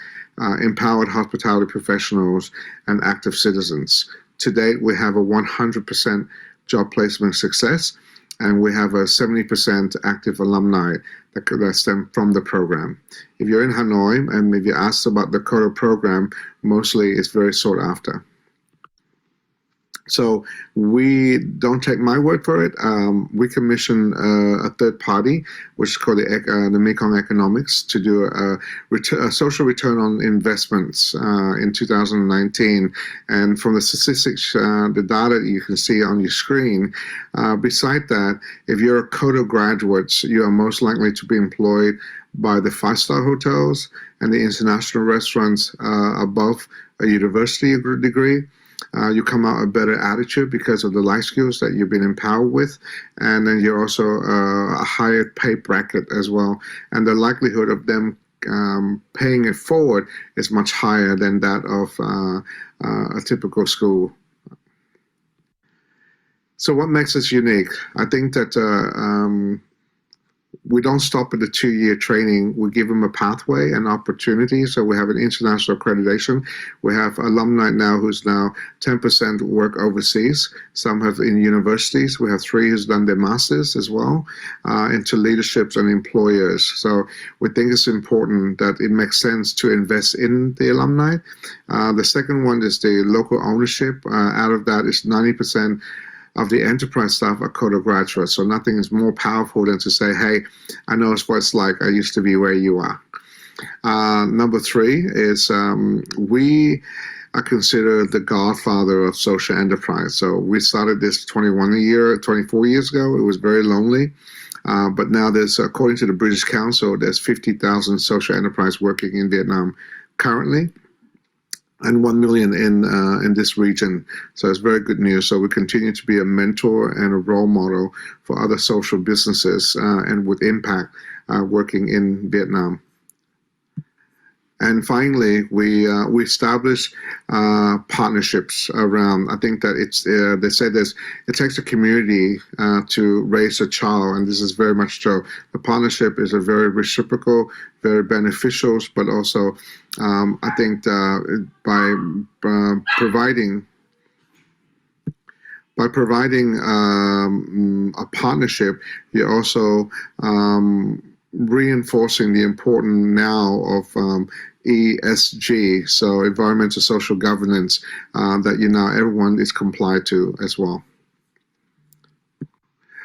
empowered hospitality professionals and active citizens. To date, we have a 100% job placement success, and we have a 70% active alumni that stem from the program. If you're in Hanoi and if you ask about the KOTO program, mostly it's very sought after. So we don't take my word for it. We commission a third party, which is called the Mekong Economics, to do a social return on investments in 2019. And from the statistics, the data that you can see on your screen, beside that, if you're a Kodo graduate, you are most likely to be employed by the five-star hotels and the international restaurants above a university degree. You come out a better attitude because of the life skills that you've been empowered with, and then you're also a higher pay bracket as well. And the likelihood of them paying it forward is much higher than that of a typical school. So what makes us unique? I think that we don't stop at the 2-year training. We give them a pathway and opportunity. So we have an international accreditation. We have alumni now who's now 10% work overseas. Some have in universities. We have 3 who's done their masters as well into leaderships and employers. So we think it's important that it makes sense to invest in the alumni. The second one is the local ownership. Out of that is 90% of the enterprise staff are Kodo graduates. So nothing is more powerful than to say, hey, I know what it's like. I used to be where you are. Number 3 is we are considered the godfather of social enterprise. So we started this 24 years ago. It was very lonely. But now there's, according to the British Council, there's 50,000 social enterprise working in Vietnam currently, and 1 million in this region. So it's very good news. So we continue to be a mentor and a role model for other social businesses and with impact working in Vietnam. And finally, we establish partnerships around. I think that it's they say it takes a community to raise a child, and this is very much so. The partnership is a very reciprocal, very beneficial, but also I think by providing a partnership, you're also reinforcing the importance now of ESG, so environmental social governance, that everyone is complied to as well.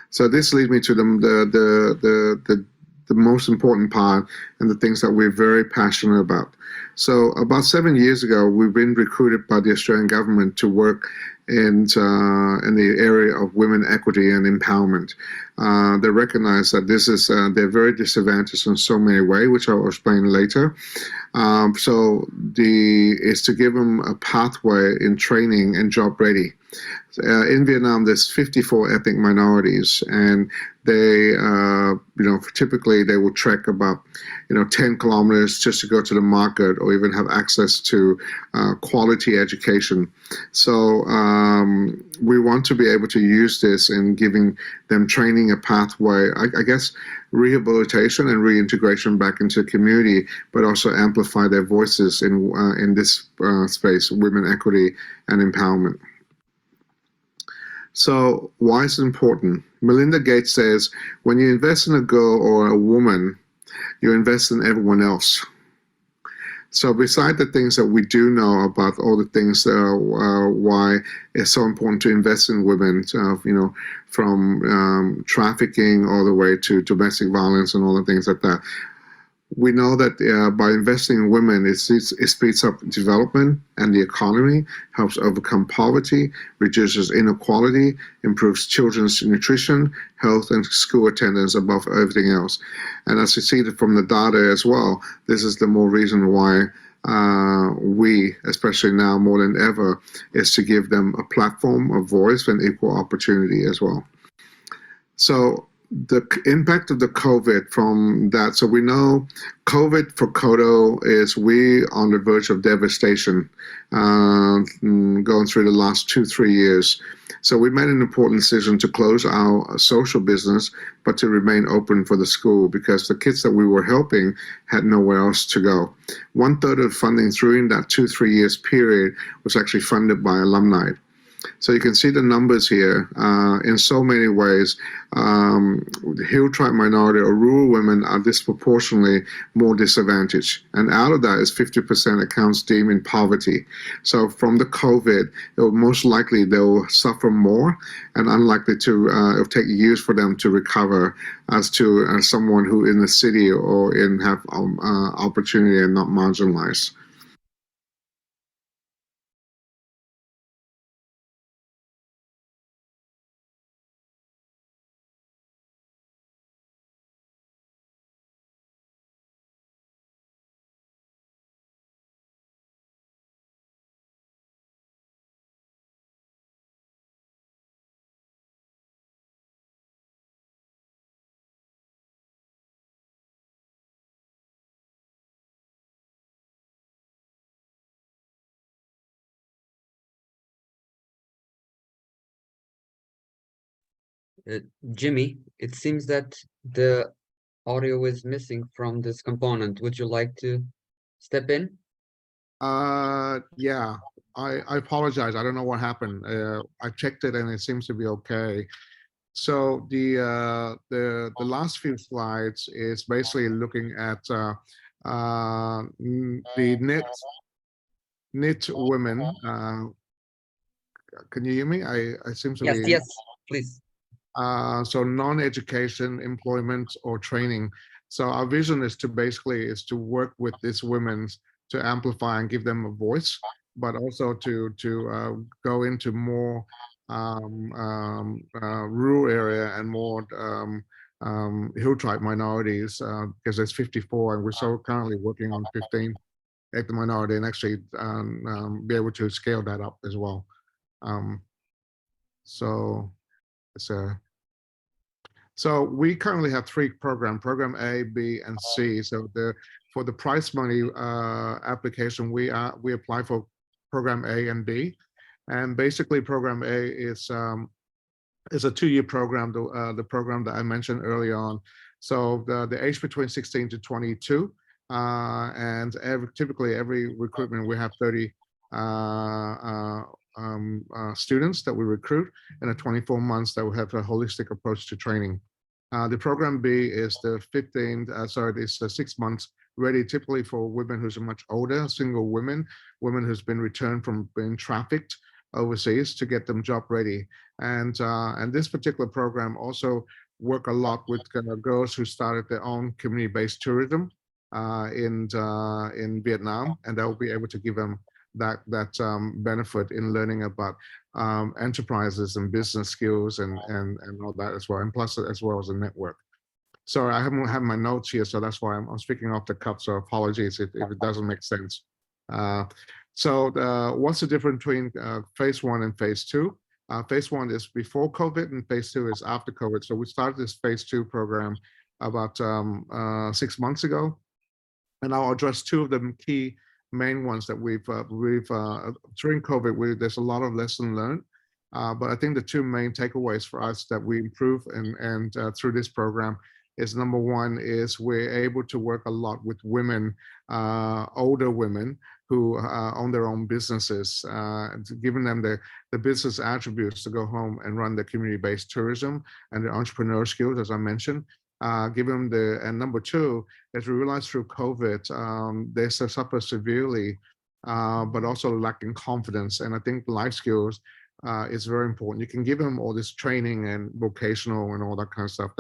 So this leads me to the most important part and the things that we're very passionate about. So about 7 years ago, we've been recruited by the Australian government to work in the area of women equity and empowerment. They recognize that this is they're very disadvantaged in so many ways, which I'll explain later. So is to give them a pathway in training and job ready. In Vietnam, there's 54 ethnic minorities, and they, typically they will trek about, 10 kilometers just to go to the market or even have access to quality education. So we want to be able to use this in giving them training, a pathway, I guess, rehabilitation and reintegration back into the community, but also amplify their voices in this space, women equity and empowerment. So why is it important? Melinda Gates says, when you invest in a girl or a woman, you invest in everyone else. So beside the things that we do know about all the things why it's so important to invest in women, from trafficking all the way to domestic violence and all the things like that, we know that by investing in women, it speeds up development and the economy, helps overcome poverty, reduces inequality, improves children's nutrition, health, and school attendance above everything else. And as you see from the data as well, this is the more reason why we, especially now more than ever, is to give them a platform, a voice, and equal opportunity as well. So the impact of the COVID from that. So we know COVID for Kodo is we on the verge of devastation going through the last 2-3 years. So we made an important decision to close our social business, but to remain open for the school because the kids that we were helping had nowhere else to go. 1/3 of funding during that 2-3 years period was actually funded by alumni. So you can see the numbers here in so many ways. The Hill tribe minority or rural women are disproportionately more disadvantaged. And out of that is 50% accounts deemed in poverty. So from the COVID, most likely they will suffer more and unlikely to it'll take years for them to recover as to someone who in the city or in have opportunity and not marginalized. Jimmy, it seems that the audio is missing from this component. Would you like to step in? Yeah, I apologize. I don't know what happened. I checked it and it seems to be okay. So the last few slides is basically looking at the knit women. Can you hear me? I seem to Yes, be. yes, please. So non-education, employment, or training. So our vision is to basically work with these women to amplify and give them a voice, but also to go into more rural area and more hill tribe minorities because there's 54 and we're so currently working on 15 ethnic minority and actually be able to scale that up as well. So it's a So we currently have 3 programs, program A, B, and C. So for the prize money application, we apply for program A and B. And basically program A is a 2-year program, the program that I mentioned early on. So the age between 16 to 22, and typically every recruitment we have 30 students that we recruit, and a 24 months that we have a holistic approach to training. The program B is the 6 months ready, typically for women who's much older, single women who's been returned from being trafficked overseas to get them job ready. And this particular program also work a lot with girls who started their own community-based tourism in Vietnam, and they'll be able to give them that benefit in learning about enterprises and business skills and all that as well, and plus as well as a network. Sorry, I haven't had my notes here, so that's why I'm speaking off the cuff. So apologies if it doesn't make sense. So what's the difference between phase 1 and phase 2? Phase 1 is before COVID, and phase 2 is after COVID. So we started this phase 2 program about 6 months ago, and I'll address 2 of the key main ones that we've during COVID. There's a lot of lesson learned, but I think the 2 main takeaways for us that we improve and through this program is, number 1 is we're able to work a lot with women, older women who own their own businesses, giving them the business attributes to go home and run the community-based tourism and the entrepreneur skills, as I mentioned. Give them and number 2, as we realized through COVID, they suffer severely, but also lacking confidence. And I think life skills is very important. You can give them all this training and vocational and all that kind of stuff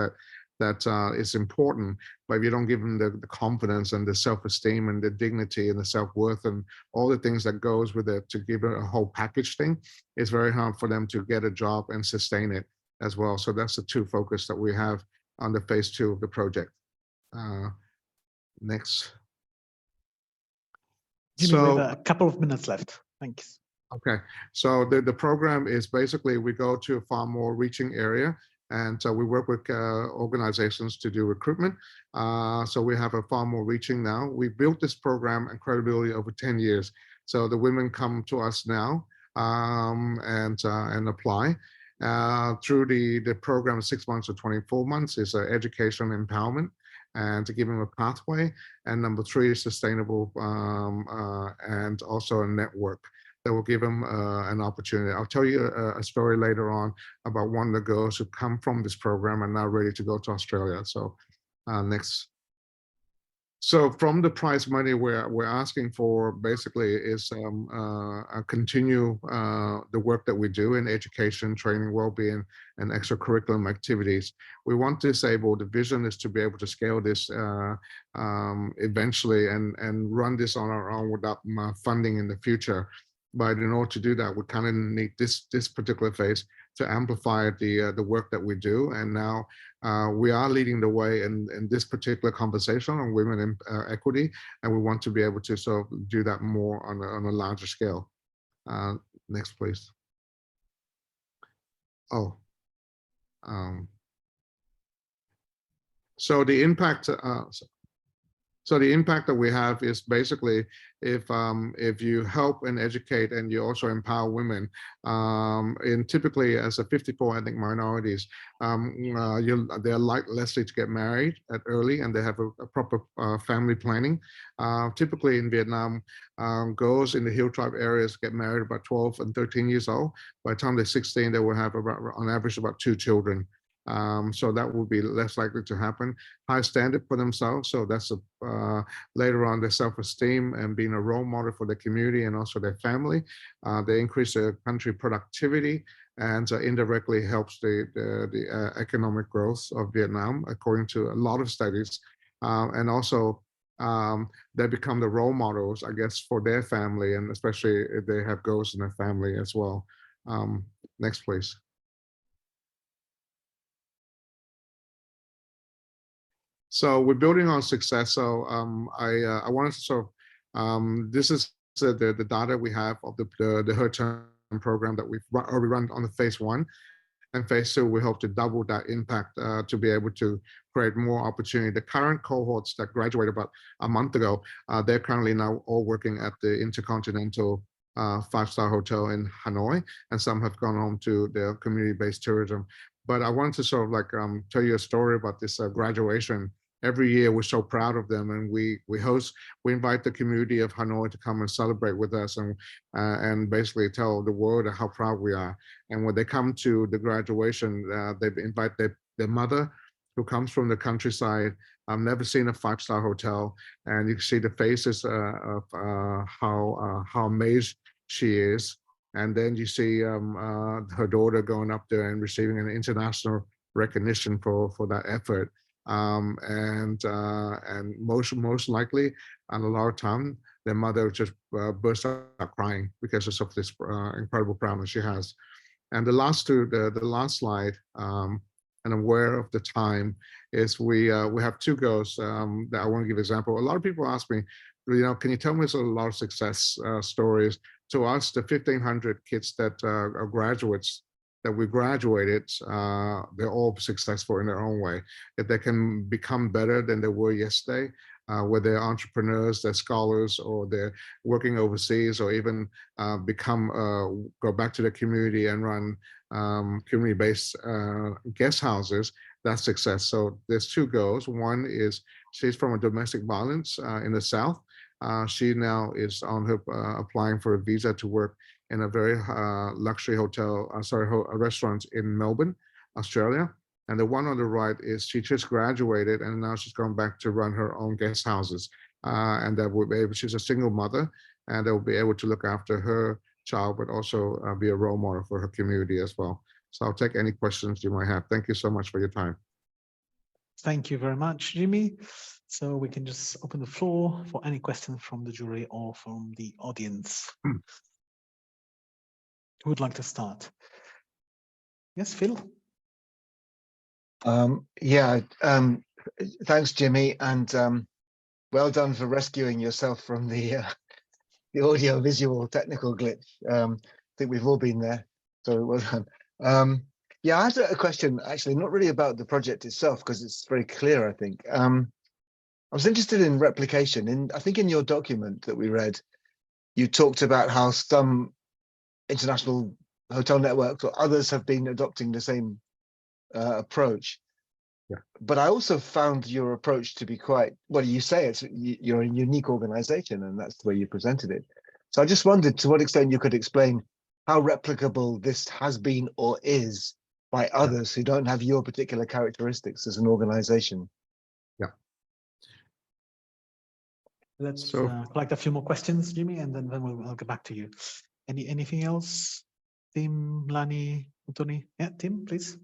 that is important, but if you don't give them the confidence and the self-esteem and the dignity and the self-worth and all the things that goes with it to give it a whole package thing, it's very hard for them to get a job and sustain it as well. So that's the 2 focus that we have on the phase 2 of the project. Next. Jimmy, we have a couple of minutes left. Thanks. Okay, so the program is basically we go to a far more reaching area, and we work with organizations to do recruitment. So we have a far more reaching now. We built this program and credibility over 10 years. So the women come to us now and apply. Through the program, 6 months or 24 months is education empowerment and to give them a pathway. And number 3 is sustainable and also a network. that will give them an opportunity. I'll tell you a story later on about one of the girls who come from this program and now ready to go to Australia. So next. So from the prize money, we're asking for basically is continue the work that we do in education, training, well-being, and extracurriculum activities. We want disabled. The vision is to be able to scale this eventually and run this on our own without funding in the future. But in order to do that, we kind of need this particular phase to amplify the work that we do. And now we are leading the way in this particular conversation on women in equity, and we want to be able to sort of do that more on a larger scale. Next, please. Oh, so the impact. So the impact that we have is basically if you help and educate and you also empower women, and typically as a 54 ethnic minorities, they're less likely to get married at early, and they have a proper family planning. Typically in Vietnam, girls in the hill tribe areas get married about 12 and 13 years old. By the time they're 16, they will have about, on average, about 2 children. So that will be less likely to happen. High standard for themselves, so that's later on their self-esteem and being a role model for the community and also their family. They increase their country productivity and indirectly helps the economic growth of Vietnam, according to a lot of studies. And also they become the role models, I guess, for their family, and especially if they have girls in their family as well. Next, please. So we're building on success. So I wanted to sort of, this is the data we have of the Her Turn program that we've already run on the phase 1. And phase 2, we hope to double that impact to be able to create more opportunity. The current cohorts that graduated about a month ago, they're currently now all working at the Intercontinental 5-star hotel in Hanoi, and some have gone home to their community-based tourism. But I wanted to sort of like tell you a story about this graduation. Every year we're so proud of them, and we invite the community of Hanoi to come and celebrate with us, and basically tell the world how proud we are. And when they come to the graduation, they invite their mother, who comes from the countryside. I've never seen a 5-star hotel, and you can see the faces of how amazed she is. And then you see her daughter going up there and receiving an international recognition for that effort. And most likely, and a lot of time, their mother just burst out crying because of this incredible proudness she has. And the last slide, and I'm aware of the time, is we have 2 girls that I want to give example. A lot of people ask me, can you tell me a lot of success stories? To us, the 1,500 kids that are graduates that we graduated, they're all successful in their own way. If they can become better than they were yesterday, whether they're entrepreneurs, they're scholars, or they're working overseas, or even go back to the community and run community-based guest houses, that's success. So there's 2 girls. One is, she's from a domestic violence in the South. She now is on her applying for a visa to work in a very luxury restaurant in Melbourne, Australia. And the one on the right is, she just graduated and now she's going back to run her own guest houses. And that will be able, she's a single mother, and they'll be able to look after her child, but also be a role model for her community as well. So I'll take any questions you might have. Thank you so much for your time. Thank you very much, Jimmy. So we can just open the floor for any questions from the jury or from the audience. Who would like to start? Yes, Phil. Thanks, Jimmy, and well done for rescuing yourself from the audio-visual technical glitch. I think we've all been there, so well done. Yeah, I had a question, actually, not really about the project itself, because it's very clear, I think. I was interested in replication. I think in your document that we read, you talked about how some international hotel networks or others have been adopting the same approach. Yeah. But I also found your approach to be quite, well, you say you're a unique organization, and that's the way you presented it. So I just wondered to what extent you could explain how replicable this has been or is by others who don't have your particular characteristics as an organization. Let's collect a few more questions, Jimmy, and then we'll get back to you. Anything else? Tim, Lani, Anthony? Yeah, Tim, please.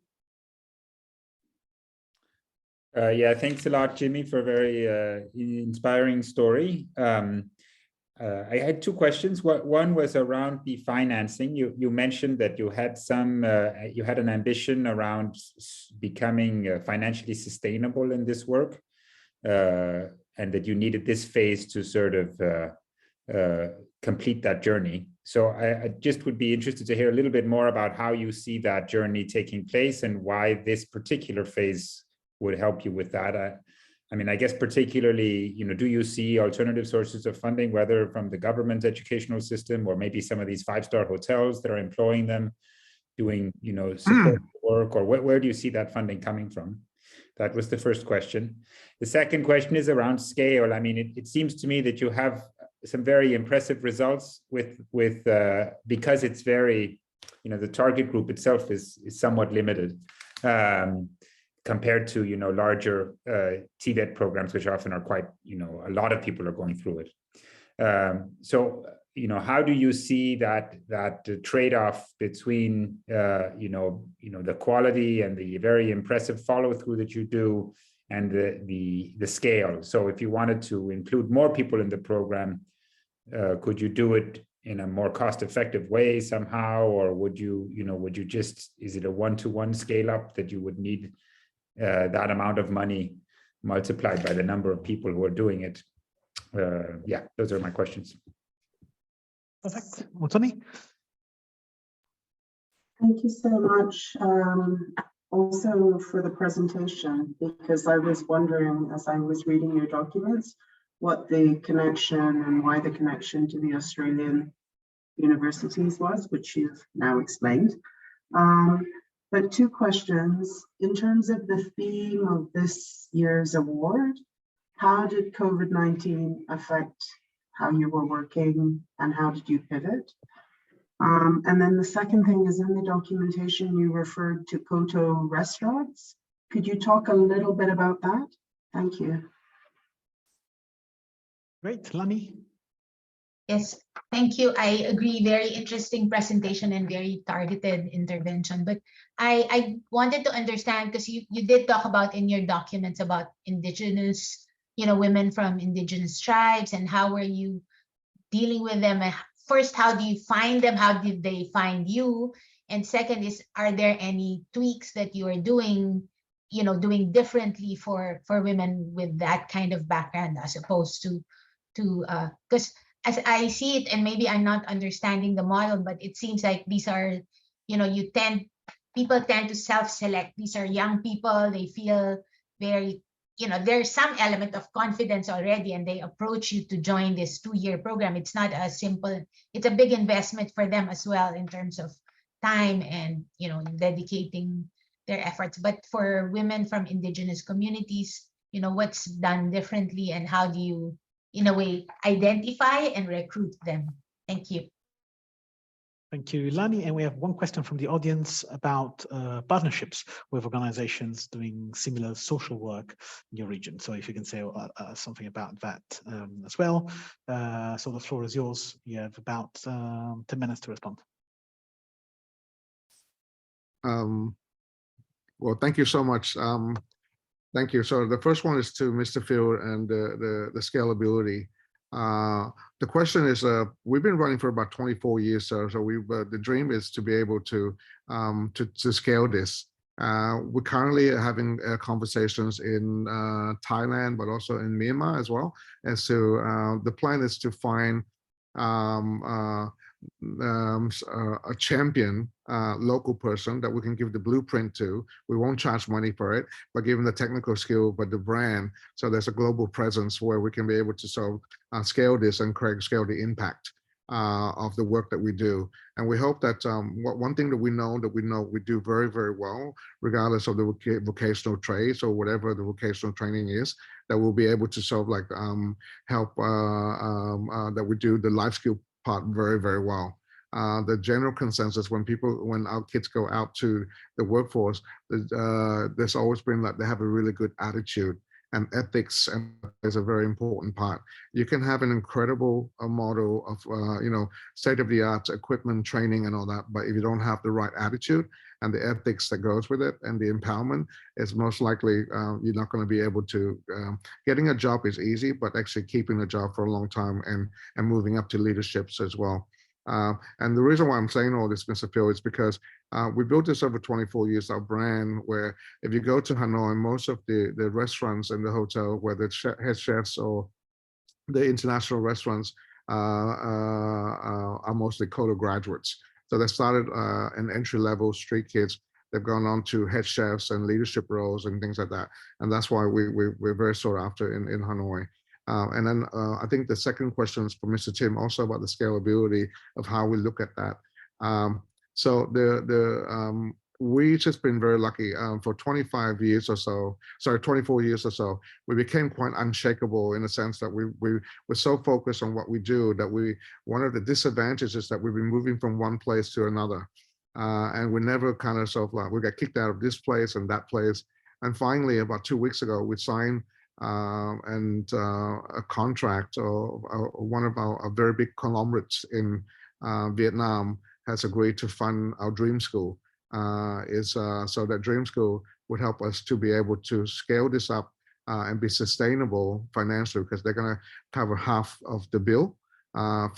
Yeah, thanks a lot, Jimmy, for a very inspiring story. I had two questions. One was around the financing. You mentioned that you had you had an ambition around becoming financially sustainable in this work, and that you needed this phase to sort of complete that journey. So I just would be interested to hear a little bit more about how you see that journey taking place and why this particular phase would help you with that. I mean, I guess particularly, do you see alternative sources of funding, whether from the government educational system or maybe some of these five-star hotels that are employing them, doing, support work, or where do you see that funding coming from? That was the first question. The second question is around scale. I mean, it seems to me that you have some very impressive results with because it's very, the target group itself is somewhat limited. Compared to larger TVET programs, which often are quite, a lot of people are going through it. So how do you see that trade-off between the quality and the very impressive follow-through that you do and the scale? So if you wanted to include more people in the program, could you do it in a more cost-effective way somehow, or would you just, is it a one-to-one scale-up that you would need that amount of money multiplied by the number of people who are doing it? Yeah, those are my questions. Perfect. Anthony? Thank you so much also for the presentation, because I was wondering as I was reading your documents what the connection and why the connection to the Australian universities was, which you've now explained. But two questions. In terms of the theme of this year's award, how did COVID-19 affect how you were working and how did you pivot? And then the second thing is, in the documentation, you referred to Koto restaurants. Could you talk a little bit about that? Thank you. Great, Lani. Yes, thank you. I agree. Very interesting presentation and very targeted intervention. But I wanted to understand, because you did talk about in your documents about indigenous, women from indigenous tribes, and how were you dealing with them? First, how do you find them? How did they find you? And second is, are there any tweaks that you are doing, doing differently for women with that kind of background as opposed to because as I see it, and maybe I'm not understanding the model, but it seems like these are, people tend to self-select. These are young people. They feel very, there's some element of confidence already, and they approach you to join this 2-year program. It's not as simple. It's a big investment for them as well in terms of time and, dedicating their efforts. But for women from indigenous communities, what's done differently, and how do you, in a way, identify and recruit them? Thank you. Thank you, Lani. And we have one question from the audience about partnerships with organizations doing similar social work in your region. So if you can say something about that as well. So the floor is yours. You have about 10 minutes to respond. Well, thank you so much. Thank you. So the first one is to Mr. Phil and the scalability. The question is, we've been running for about 24 years, so the dream is to be able to scale this. We're currently having conversations in Thailand, but also in Myanmar as well. And so the plan is to find a champion local person that we can give the blueprint to. We won't charge money for it, but give them the technical skill, but the brand. So there's a global presence where we can be able to scale this and scale the impact of the work that we do. And we hope that one thing that we know we do very, very well, regardless of the vocational trades or whatever the vocational training is, that we'll be able to help that we do the life skill part very, very well. The general consensus when our kids go out to the workforce, there's always been that they have a really good attitude, and ethics is a very important part. You can have an incredible model of state-of-the-art equipment, training, and all that, but if you don't have the right attitude and the ethics that goes with it and the empowerment, it's most likely you're not going to be able to. Getting a job is easy, but actually keeping a job for a long time and moving up to leaderships as well. And the reason why I'm saying all this, Mr. Phil, is because we built this over 24 years, our brand, where if you go to Hanoi, most of the restaurants and the hotel, whether it's head chefs or the international restaurants, are mostly Kodo graduates. So they started in entry-level street kids. They've gone on to head chefs and leadership roles and things like that. And that's why we're very sought after in Hanoi. And then I think the second question is for Mr. Tim, also about the scalability of how we look at that. So we've just been very lucky. For 25 years or so, sorry, 24 years or so, we became quite unshakable in the sense that we were so focused on what we do that one of the disadvantages is that we've been moving from one place to another. And we never kind of we got kicked out of this place and that place. And finally, about 2 weeks ago, we signed a contract, or one of our very big conglomerates in Vietnam has agreed to fund our dream school. So that dream school would help us to be able to scale this up and be sustainable financially, because they're going to cover half of the bill so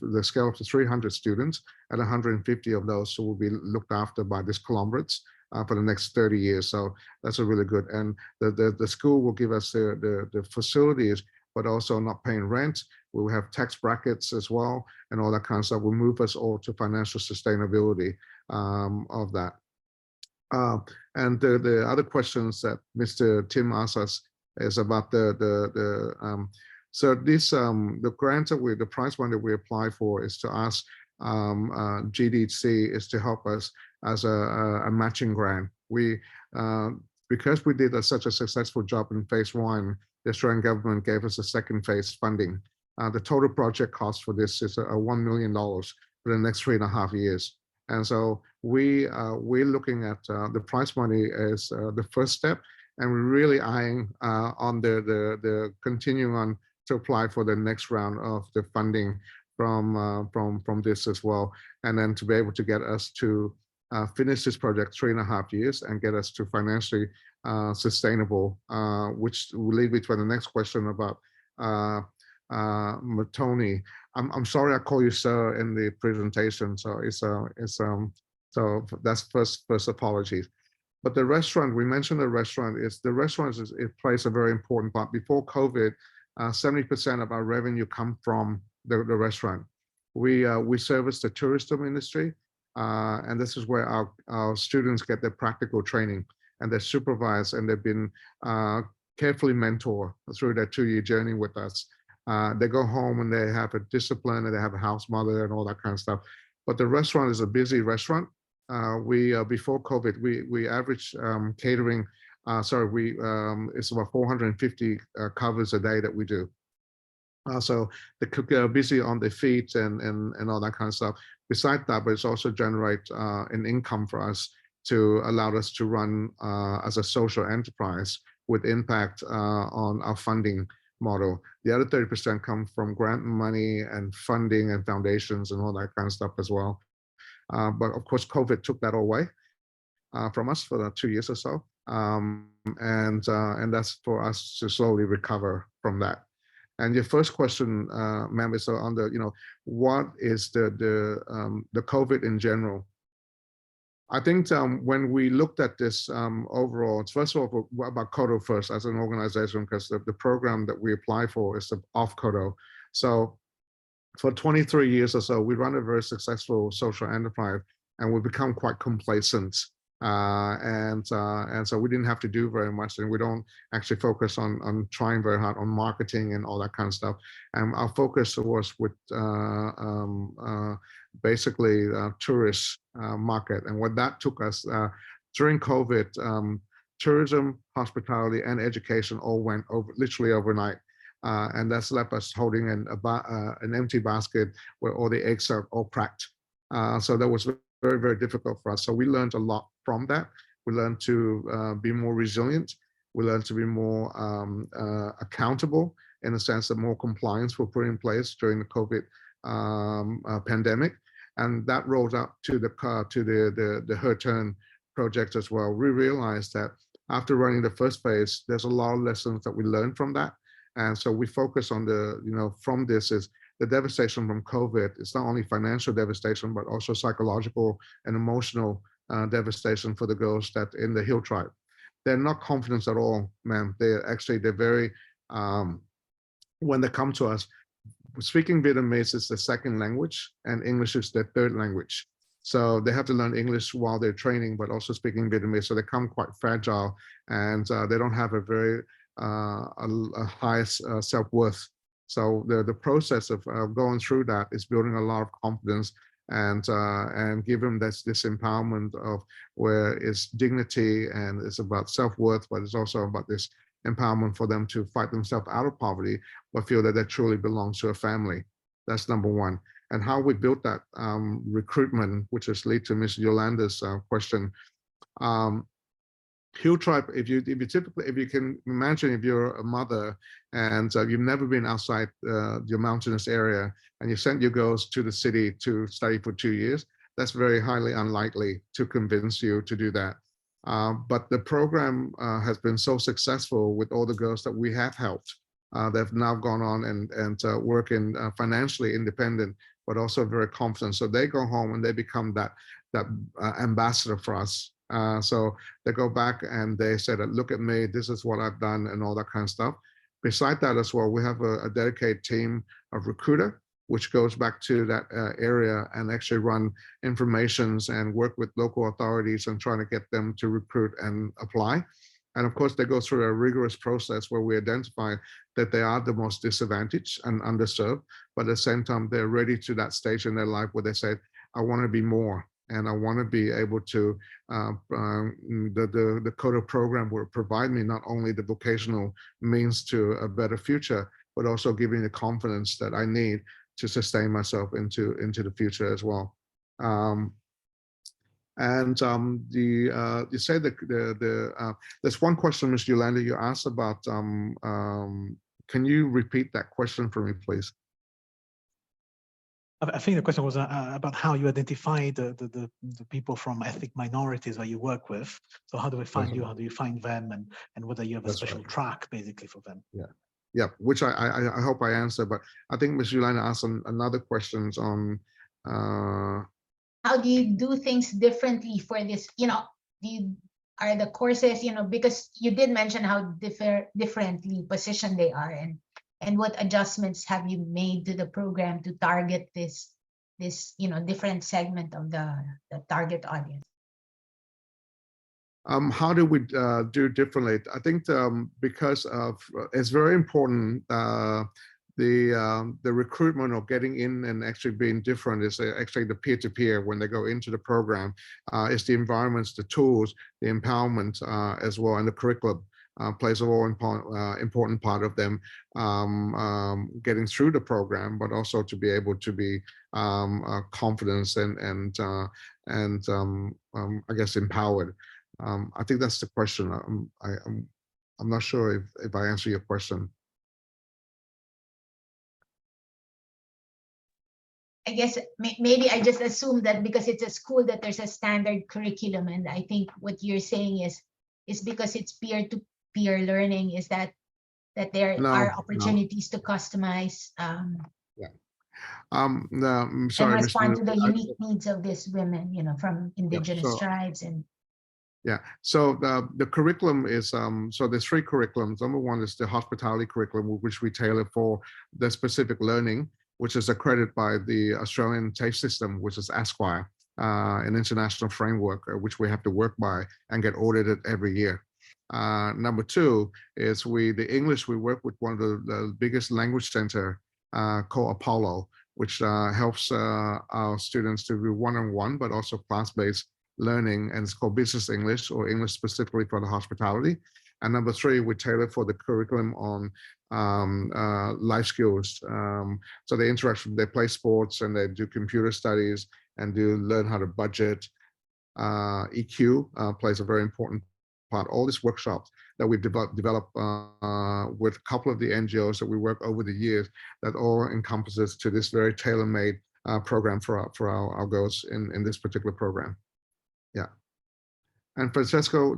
the scale up to 300 students, and 150 of those will be looked after by these conglomerates for the next 30 years. So that's a really good, and the school will give us the facilities, but also not paying rent. We will have tax brackets as well, and all that kind of stuff will move us all to financial sustainability of that. And the other questions that Mr. Tim asked us is about so this the grant that the prize one that we apply for is to ask GDAC is to help us as a matching grant. Because we did such a successful job in phase 1, the Australian government gave us a second phase funding. The total project cost for this is $1 million for the next 3.5 years. And so we're looking at the prize money as the first step, and we're really eyeing on the continuing on to apply for the next round of the funding from this as well, and then to be able to get us to finish this project 3.5 years and get us to financially sustainable, which will lead me to the next question about Tony. I'm sorry I call you sir in the presentation, so so that's first apologies. But the restaurant, we mentioned the restaurant, it plays a very important part. Before COVID, 70% of our revenue come from the restaurant. We service the tourism industry, and this is where our students get their practical training, and they're supervised, and they've been carefully mentored through their 2-year journey with us. They go home and they have a discipline, and they have a house mother and all that kind of stuff. But the restaurant is a busy restaurant. Before COVID, we average catering. It's about 450 covers a day that we do. So the cook are busy on their feet and all that kind of stuff. Besides that, but it's also generate an income for us to allow us to run as a social enterprise with impact on our funding model. The other 30% come from grant money and funding and foundations and all that kind of stuff as well. But of course, COVID took that away from us for 2 years or so. And that's for us to slowly recover from that. And your first question, ma'am, is on the, what is the COVID in general? I think when we looked at this overall, first of all, about Kodo first as an organization, because the program that we apply for is off Kodo. So for 23 years or so, we run a very successful social enterprise, and we've become quite complacent. And so we didn't have to do very much, and we don't actually focus on trying very hard on marketing and all that kind of stuff. And our focus was with basically tourist market, and what that took us during COVID, tourism, hospitality, and education all went over literally overnight. and that's left us holding an empty basket where all the eggs are all cracked. So that was very, very difficult for us. So we learned a lot from that. We learned to be more resilient. We learned to be more accountable, in the sense that more compliance were put in place during the COVID pandemic, and that rolled up to the Her Turn project as well. We realized that after running the first phase, there's a lot of lessons that we learned from that, and so we focus on from this is the devastation from COVID. It's not only financial devastation, but also psychological and emotional devastation for the girls that in the Hill tribe. They're not confident at all, ma'am. They're very when they come to us, speaking Vietnamese is the second language and English is their third language. So they have to learn English while they're training, but also speaking Vietnamese. So they come quite fragile, and they don't have a very high self-worth. So the process of going through that is building a lot of confidence and give them this empowerment of where it's dignity and it's about self-worth, but it's also about this empowerment for them to fight themselves out of poverty, but feel that they truly belong to a family. That's number one. And how we built that recruitment, which is lead to Ms. Yolanda's question. Hill tribe, if you can imagine, if you're a mother and you've never been outside your mountainous area and you sent your girls to the city to study for 2 years, that's very highly unlikely to convince you to do that. But the program has been so successful with all the girls that we have helped. They've now gone on and working financially independent, but also very confident. So they go home and they become that ambassador for us. So they go back and they said, look at me, this is what I've done and all that kind of stuff. Beside that as well, we have a dedicated team of recruiter, which goes back to that area and actually run informations and work with local authorities and trying to get them to recruit and apply. And of course, they go through a rigorous process where we identify that they are the most disadvantaged and underserved, but at the same time, they're ready to that stage in their life where they say, I want to be more. And I want to be able to, the CODA program will provide me not only the vocational means to a better future, but also giving the confidence that I need to sustain myself into the future as well. You say that there's one question, Ms. Yolanda, you asked about, can you repeat that question for me, please? I think the question was about how you identify the people from ethnic minorities that you work with. So how do we find you? How do you find them? And whether you have a special track basically for them? Yeah, which I hope I answer, but I think Ms. Yolanda asked another question on how do you do things differently for this? Are the courses, because you did mention how differently positioned they are, and what adjustments have you made to the program to target this different segment of the target audience? How do we do differently? I think because it's very important, the recruitment or getting in and actually being different is actually the peer-to-peer when they go into the program. It's the environments, the tools, the empowerment as well, and the curriculum plays a very important part of them getting through the program, but also to be able to be confident and I guess empowered. I think that's the question. I'm not sure if I answer your question. I guess maybe I just assume that because it's a school that there's a standard curriculum, and I think what you're saying is because it's peer-to-peer learning, is that there are opportunities to customize no, sorry, and respond to the unique needs of these women, from indigenous tribes and. Yeah, so the curriculum is, so there's 3 curriculums. Number one is the hospitality curriculum, which we tailor for the specific learning, which is accredited by the Australian TAFE system, which is ASQUIRE, an international framework, which we have to work by and get audited every year. Number 2 is the English, we work with one of the biggest language center called Apollo, which helps our students to do one-on-one, but also class-based learning, and it's called Business English, or English specifically for the hospitality. And number 3, we tailor for the curriculum on life skills. So they interact, they play sports and they do computer studies and learn how to budget. EQ plays a very important part. All these workshops that we've developed with a couple of the NGOs that we work over the years, that all encompasses to this very tailor-made program for our girls in this particular program. Yeah. And Francesco,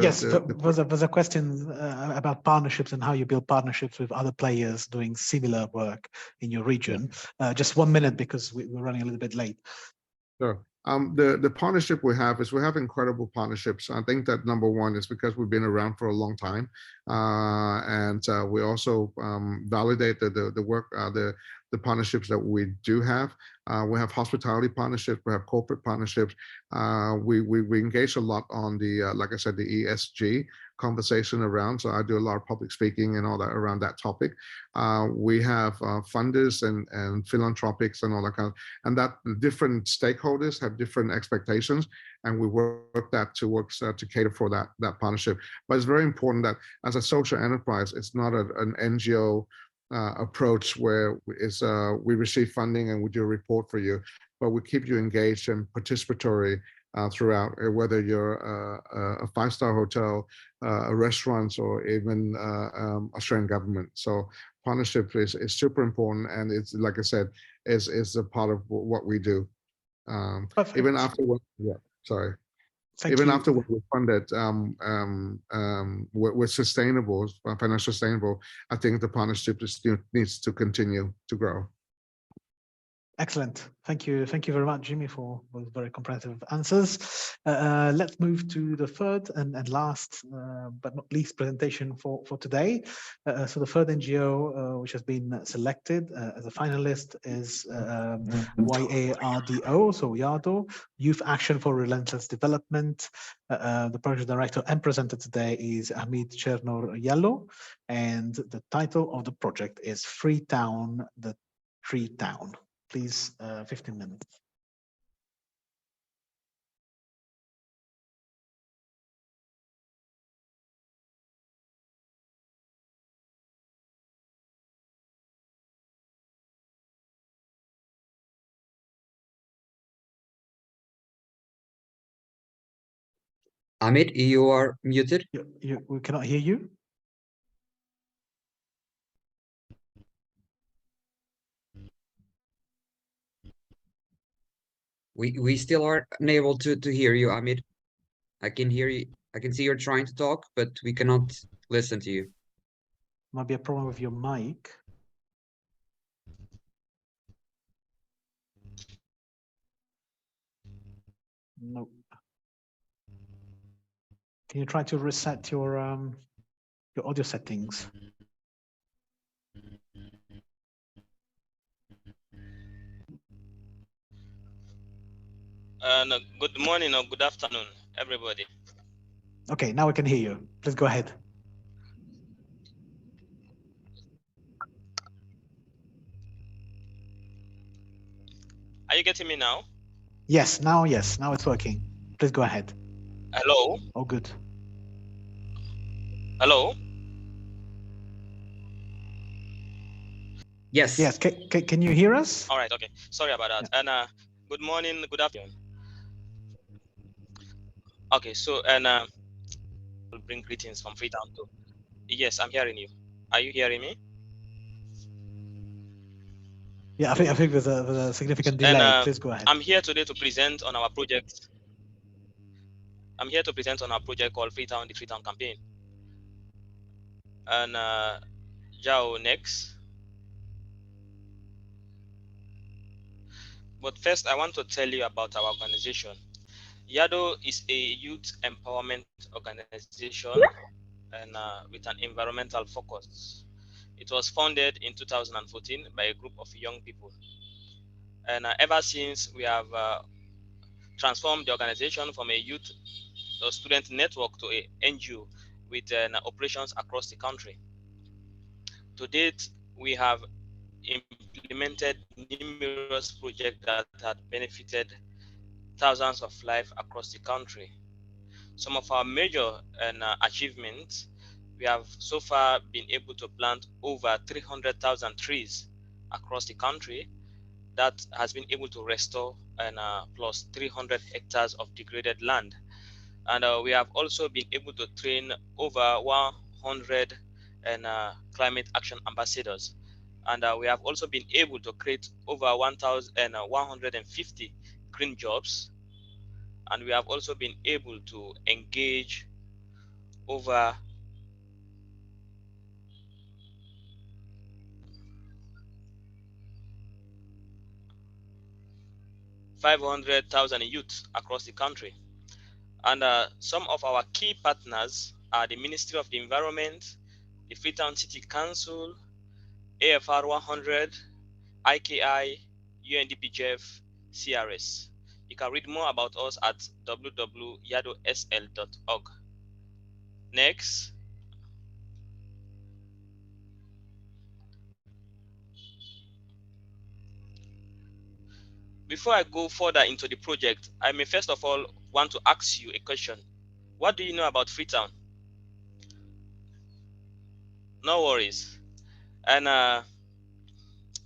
yes, there's a question about partnerships and how you build partnerships with other players doing similar work in your region. Just 1 minute because we're running a little bit late. Sure. The partnership we have incredible partnerships. I think that number 1 is because we've been around for a long time, and we also validate the work, the partnerships that we do have. We have hospitality partnerships, we have corporate partnerships. We engage a lot on the, like I said, the ESG conversation around. So I do a lot of public speaking and all that around that topic. We have funders and philanthropics and all that kind of, and that different stakeholders have different expectations, and we work that to cater for that partnership. But it's very important that as a social enterprise, it's not an NGO approach where we receive funding and we do a report for you, but we keep you engaged and participatory throughout, whether you're a 5-star hotel, a restaurant, or even Australian government. So partnership is super important, and it's, like I said, is a part of what we do. Even after after we're funded, we're sustainable, financially sustainable. I think the partnership needs to continue to grow. Excellent. Thank you very much, Jimmy, for those very comprehensive answers. Let's move to the third and last, but not least, presentation for today. So the third NGO which has been selected as a finalist is YARDO, so YARDO, Youth Action for Relentless Development. The project director and presenter today is Hamid Chernor Yallo, and the title of the project is Freetown, the Tree Town. Please, 15 minutes. Hamid, you are muted. We cannot hear you. We still are unable to hear you, Hamid. I can hear you. I can see you're trying to talk, but we cannot listen to you. Might be a problem with your mic. No. Can you try to reset your audio settings? No, good morning or good afternoon, everybody. Okay, now we can hear you. Please go ahead. Are you getting me now? Yes, now it's working. Please go ahead. Hello? Oh, good. Hello? Yes. Yes, can you hear us? All right, okay. Sorry about that. Yeah. And good morning, good afternoon. Okay, so, and we'll bring greetings from Freetown too. Yes, I'm hearing you. Are you hearing me? Yeah, I think there's a significant delay. And, please go ahead. I'm here today to present on our project. I'm here to present on our project called Freetown, the Freetown campaign. And Jao next. But first, I want to tell you about our organization. YARDO is a youth empowerment organization and with an environmental focus. It was founded in 2014 by a group of young people. And ever since, we have transformed the organization from a youth or student network to a NGO with operations across the country. To date, we have implemented numerous projects that had benefited thousands of lives across the country. Some of our major achievements We have so far been able to plant over 300,000 trees across the country. That has been able to restore and plus 300 hectares of degraded land. And we have also been able to train over 100 climate action ambassadors. And we have also been able to create over 1,150 green jobs. And we have also been able to engage over 500,000 youth across the country. And some of our key partners are the Ministry of the Environment, the Freetown City Council, AFR 100, IKI, UNDP-JEF, CRS. You can read more about us at www.yadosl.org. Next. Before I go further into the project, I may first of all want to ask you a question. What do you know about Freetown? No worries. And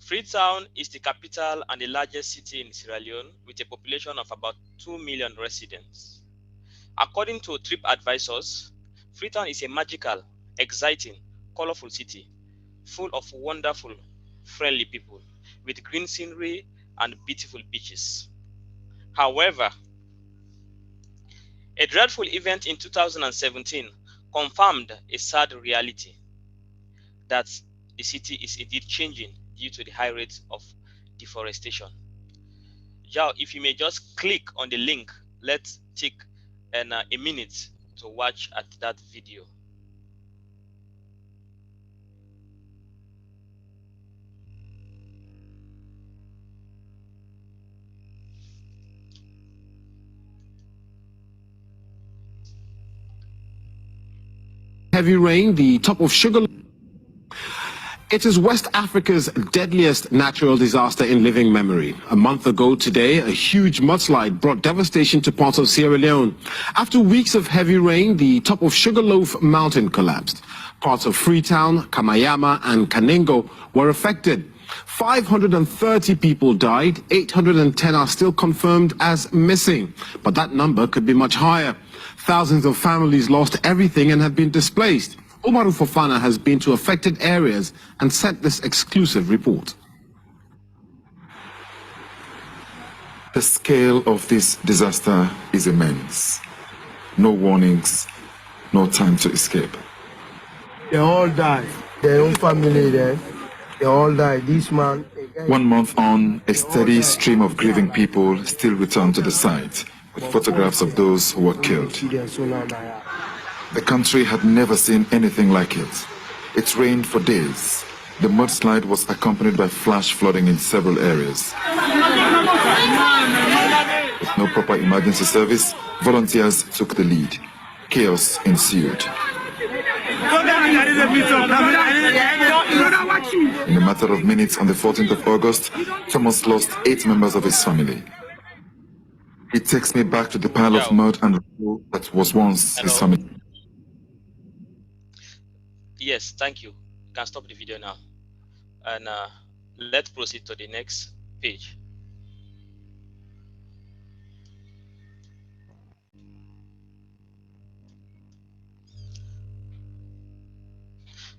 Freetown is the capital and the largest city in Sierra Leone with a population of about 2 million residents. According to TripAdvisors, Freetown is a magical, exciting, colorful city full of wonderful, friendly people with green scenery and beautiful beaches. However, a dreadful event in 2017 confirmed a sad reality that the city is indeed changing due to the high rates of deforestation. Zhao, if you may just click on the link, let's take a minute to watch at that video. Heavy rain, the top of Sugar. It is West Africa's deadliest natural disaster in living memory. A month ago today, a huge mudslide brought devastation to parts of Sierra Leone. After weeks of heavy rain, the top of Sugarloaf Mountain collapsed. Parts of Freetown, Kamayama, and Kanengo were affected. 530 people died, 810 are still confirmed as missing, but that number could be much higher. Thousands of families lost everything and have been displaced. Umaru Fofana has been to affected areas and sent this exclusive report. The scale of this disaster is immense. No warnings, no time to escape. They all died. Their own family there. They all died. This man. 1 month on, a steady stream of grieving people still return to the site with photographs of those who were killed. The country had never seen anything like it. It rained for days. The mudslide was accompanied by flash flooding in several areas. With no proper emergency service, volunteers took the lead. Chaos ensued. In a matter of minutes on the 14th of August, Thomas lost 8 members of his family. It takes me back to the pile of mud and rubble that was once his family. Yes, thank you. You can stop the video now. And let's proceed to the next page.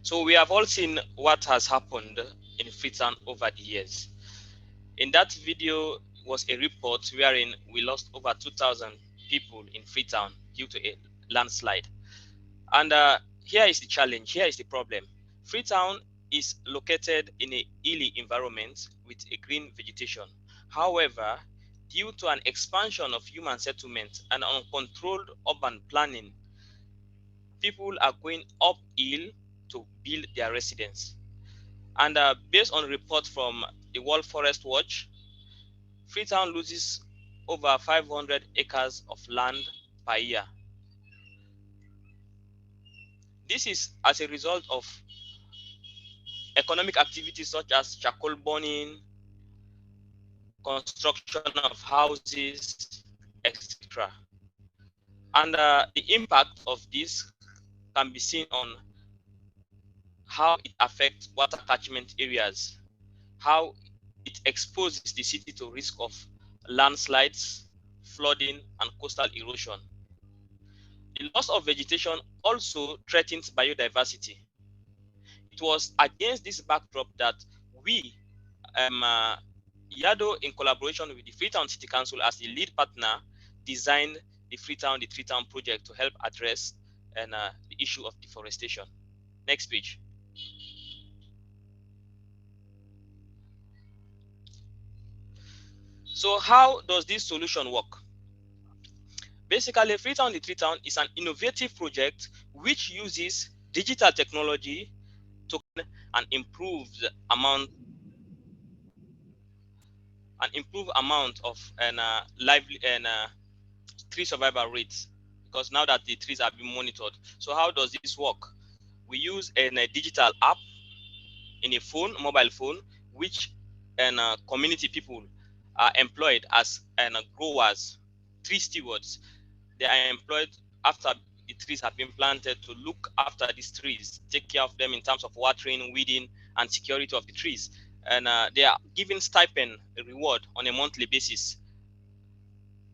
So we have all seen what has happened in Freetown over the years. In that video was a report wherein we lost over 2,000 people in Freetown due to a landslide. And here is the challenge, here is the problem. Freetown is located in a hilly environment with a green vegetation. However, due to an expansion of human settlement and uncontrolled urban planning, people are going uphill to build their residence. And based on reports from the World Forest Watch, Freetown loses over 500 acres of land per year. This is as a result of economic activities such as charcoal burning, construction of houses, etc. And the impact of this can be seen on how it affects water catchment areas, how it exposes the city to risk of landslides, flooding, and coastal erosion. The loss of vegetation also threatens biodiversity. It was against this backdrop that we, Yado, in collaboration with the Freetown City Council as the lead partner, designed the Tree Town project to help address the issue of deforestation. Next page. So how does this solution work? Basically, Freetown the Tree Town is an innovative project which uses digital technology to improve the amount of lively tree survival rates, because now that the trees are being monitored. So how does this work? We use a digital app in a phone, mobile phone, which community people are employed as growers, tree stewards. They are employed after the trees have been planted to look after these trees, take care of them in terms of watering, weeding, and security of the trees. And they are given stipend, a reward on a monthly basis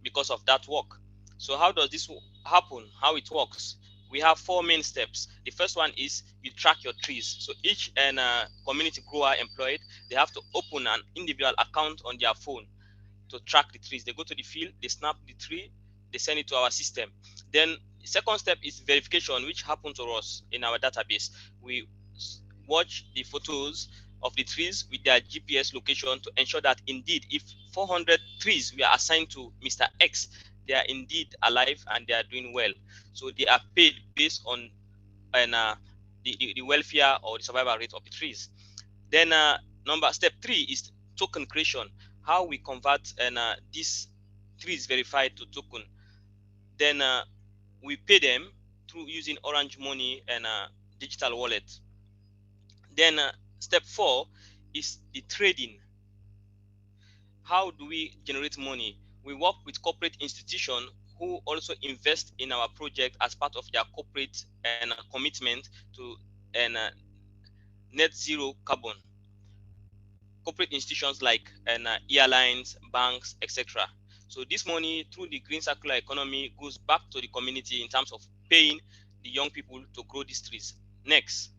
because of that work. So how does this happen? How it works? We have 4 main steps. The first one is you track your trees. So each community grower employed, they have to open an individual account on their phone to track the trees. They go to the field, they snap the tree, they send it to our system. Then the second step is verification, which happens to us in our database. We watch the photos of the trees with their GPS location to ensure that indeed, if 400 trees we are assigned to Mr. X, they are indeed alive and they are doing well. So they are paid based on the welfare or the survival rate of the trees. Then step 3 is token creation, how we convert these trees verified to token. Then we pay them through using Orange Money and digital wallet. Then step 4 is the trading. How do we generate money? We work with corporate institutions who also invest in our project as part of their corporate commitment to net zero carbon. Corporate institutions like airlines, banks, etc. So this money through the green circular economy goes back to the community in terms of paying the young people to grow these trees. Next.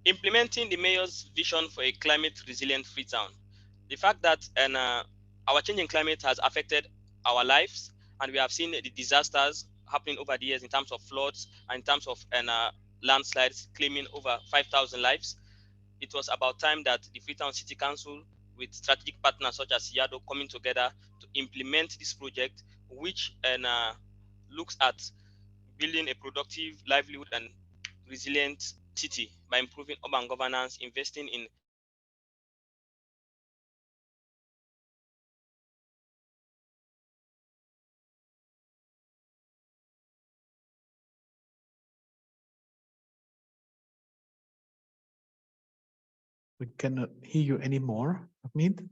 Implementing the mayor's vision for a climate resilient Freetown. The fact that our changing climate has affected our lives, and we have seen the disasters happening over the years in terms of floods and in terms of landslides claiming over 5,000 lives. It was about time that the Freetown City Council, with strategic partners such as Yado, coming together to implement this project, which looks at building a productive livelihood and resilient city by improving urban governance, investing in We cannot hear you anymore, Hamid.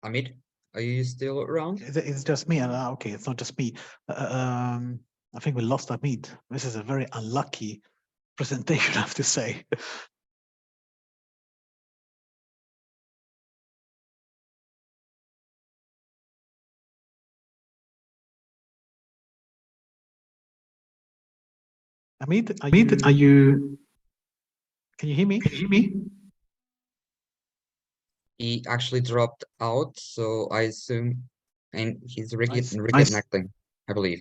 Hamid, are you still around? It's just me. Okay, it's not just me. I think we lost Hamid. This is a very unlucky presentation, I have to say. Hamid, are you? Can you hear me? Can you hear me? He actually dropped out, so I assume, and he's Nice. reconnecting, I believe.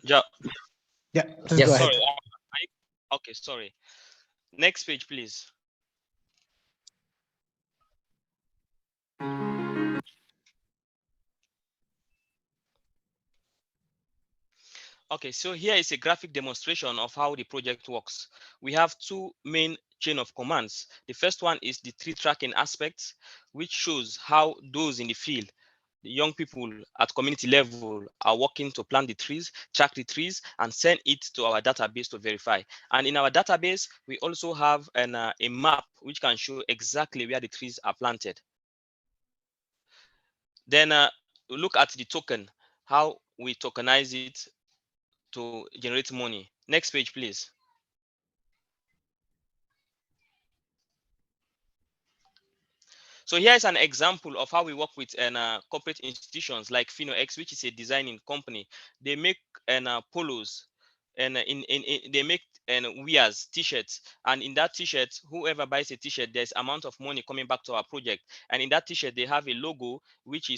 Yeah. Yeah. Yes. Go ahead. Sorry. Okay. Sorry. Next page, please. Okay, so here is a graphic demonstration of how the project works. We have two main chain of commands. The first one is the tree tracking aspect, which shows how those in the field, the young people at community level, are working to plant the trees, track the trees, and send it to our database to verify. And in our database, we also have a map which can show exactly where the trees are planted. Then we look at the token, how we tokenize it to generate money. Next page, please. So here's an example of how we work with corporate institutions like FinoX, which is a designing company. They make polos, and they make wears, t-shirts, and in that t-shirt, whoever buys a t-shirt, there's amount of money coming back to our project. And in that t-shirt, they have a logo, which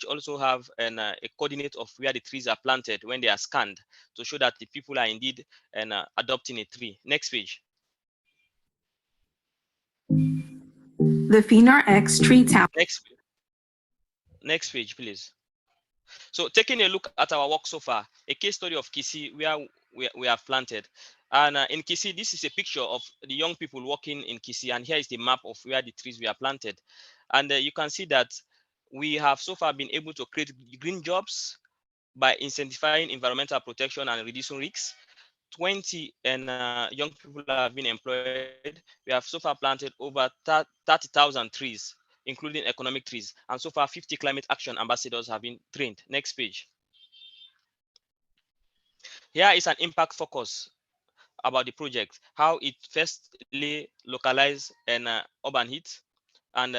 also have a coordinate of where the trees are planted when they are scanned to show that the people are indeed adopting a tree. Next page. The PHRD tree tower. Next page, please. So taking a look at our work so far, a case study of Kisi where we have planted. And in Kisi, this is a picture of the young people working in Kisi. And here is the map of where the trees were planted. And you can see that we have so far been able to create green jobs by incentivizing environmental protection and reducing risks. 20 young people have been employed. We have so far planted over 30,000 trees, including economic trees. And so far, 50 climate action ambassadors have been trained. Next page. Here is an impact focus about the project, how it firstly localized urban heat, and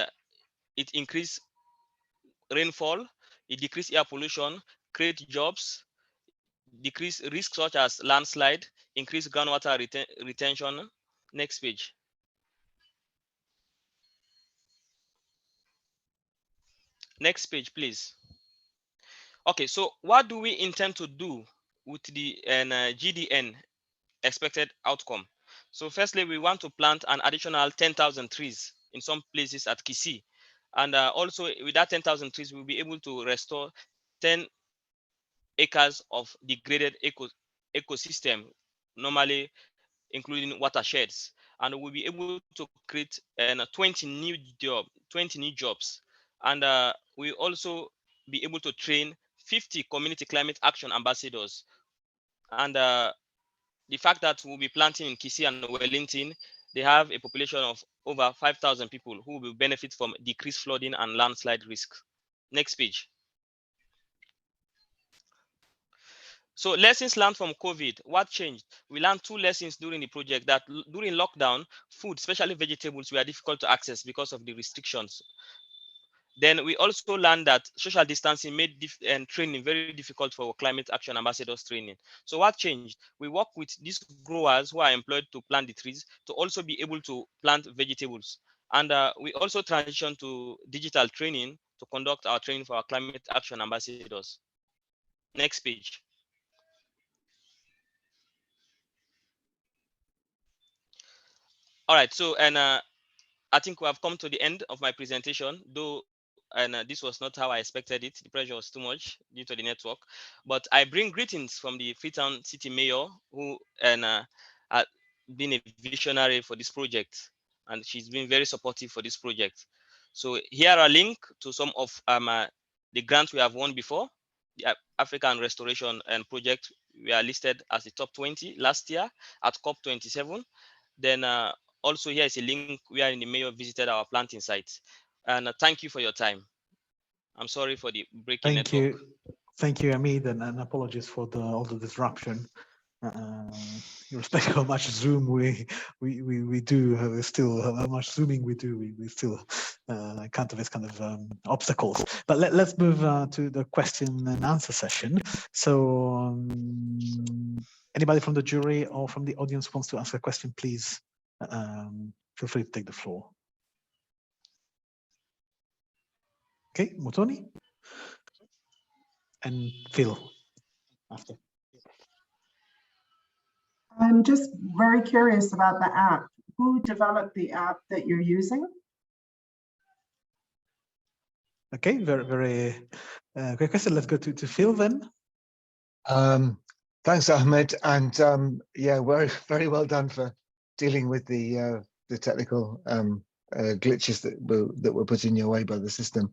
it increased rainfall, it decreased air pollution, create jobs, decrease risks such as landslide, increase groundwater retention. Next page. Next page, please. Okay, so what do we intend to do with the GDN expected outcome? So firstly, we want to plant an additional 10,000 trees in some places at Kisi. And also with that 10,000 trees, we'll be able to restore 10 acres of degraded ecosystem, normally including watersheds. And we'll be able to create 20 new jobs. And we also be able to train 50 community climate action ambassadors. And the fact that we'll be planting in Kisi and Wellington, they have a population of over 5,000 people who will benefit from decreased flooding and landslide risk. Next page. So lessons learned from COVID, what changed? We learned two lessons during the project, that during lockdown, food, especially vegetables, were difficult to access because of the restrictions. Then we also learned that social distancing made training very difficult for climate action ambassadors training. So what changed? We work with these growers who are employed to plant the trees to also be able to plant vegetables. And we also transitioned to digital training to conduct our training for our climate action ambassadors. Next page. All right, so I think we have come to the end of my presentation, though this was not how I expected it. The pressure was too much due to the network. But I bring greetings from the Freetown City Mayor, who had been a visionary for this project, and she's been very supportive for this project. So here are a link to some of the grants we have won before. The African Restoration and Project, we are listed as the top 20 last year at COP27. Then also here is a link where the mayor visited our planting sites. And thank you for your time. I'm sorry for the breaking network. Thank you, Hamid, and apologies for all the disruption. Irrespective of how much Zoom we do, still how much Zooming we do, we still encounter this kind of obstacles. But let's move to the question and answer session. So anybody from the jury or from the audience wants to ask a question, please feel free to take the floor. Okay, Mutoni and Phil after. I'm just very curious about the app. Who developed the app that you're using? Okay, very great question. Let's go to Phil then. Thanks, Ahmed, and yeah, very well done for dealing with the technical glitches that were put in your way by the system.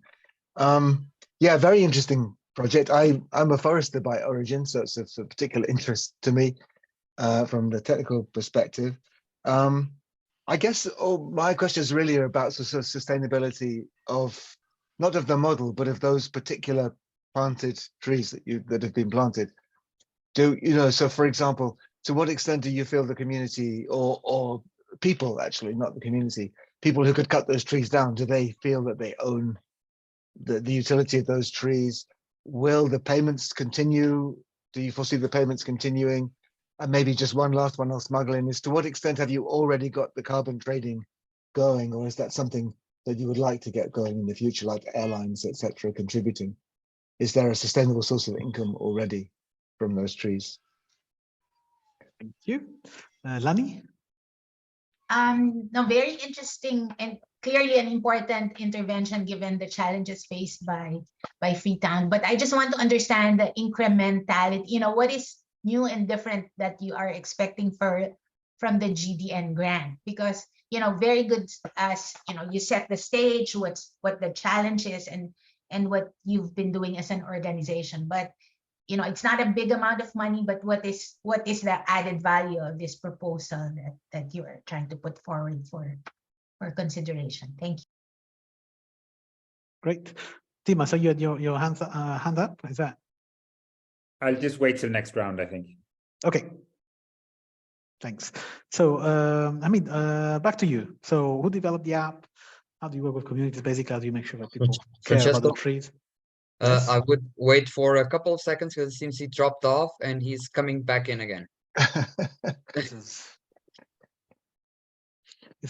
Yeah, very interesting project. I'm a forester by origin, so it's of particular interest to me from the technical perspective. I guess my questions really are about sort of sustainability of not of the model, but of those particular planted trees that have been planted. So for example, to what extent do you feel the community or people, actually, not the community, people who could cut those trees down, do they feel that they own the utility of those trees? Will the payments continue? Do you foresee the payments continuing? And maybe just one last one I'll smuggle in is, to what extent have you already got the carbon trading going, or is that something that you would like to get going in the future, like airlines, etc., contributing? Is there a sustainable source of income already from those trees? Thank you. Lani? No, very interesting and clearly an important intervention given the challenges faced by Freetown. But I just want to understand the incrementality. What is new and different that you are expecting from the GDN grant? Because very good as you set the stage, what the challenge is, and what you've been doing as an organization. But it's not a big amount of money, but what is the added value of this proposal that you are trying to put forward for consideration? Thank you. Great. Tima, so you had your hand up, is that? I'll just wait till next round, I think. Okay. Thanks. So, back to you. So who developed the app? How do you work with communities? Basically, how do you make sure that people care about the trees? Yes. I would wait for a couple of seconds because it seems he dropped off and he's coming back in again. It's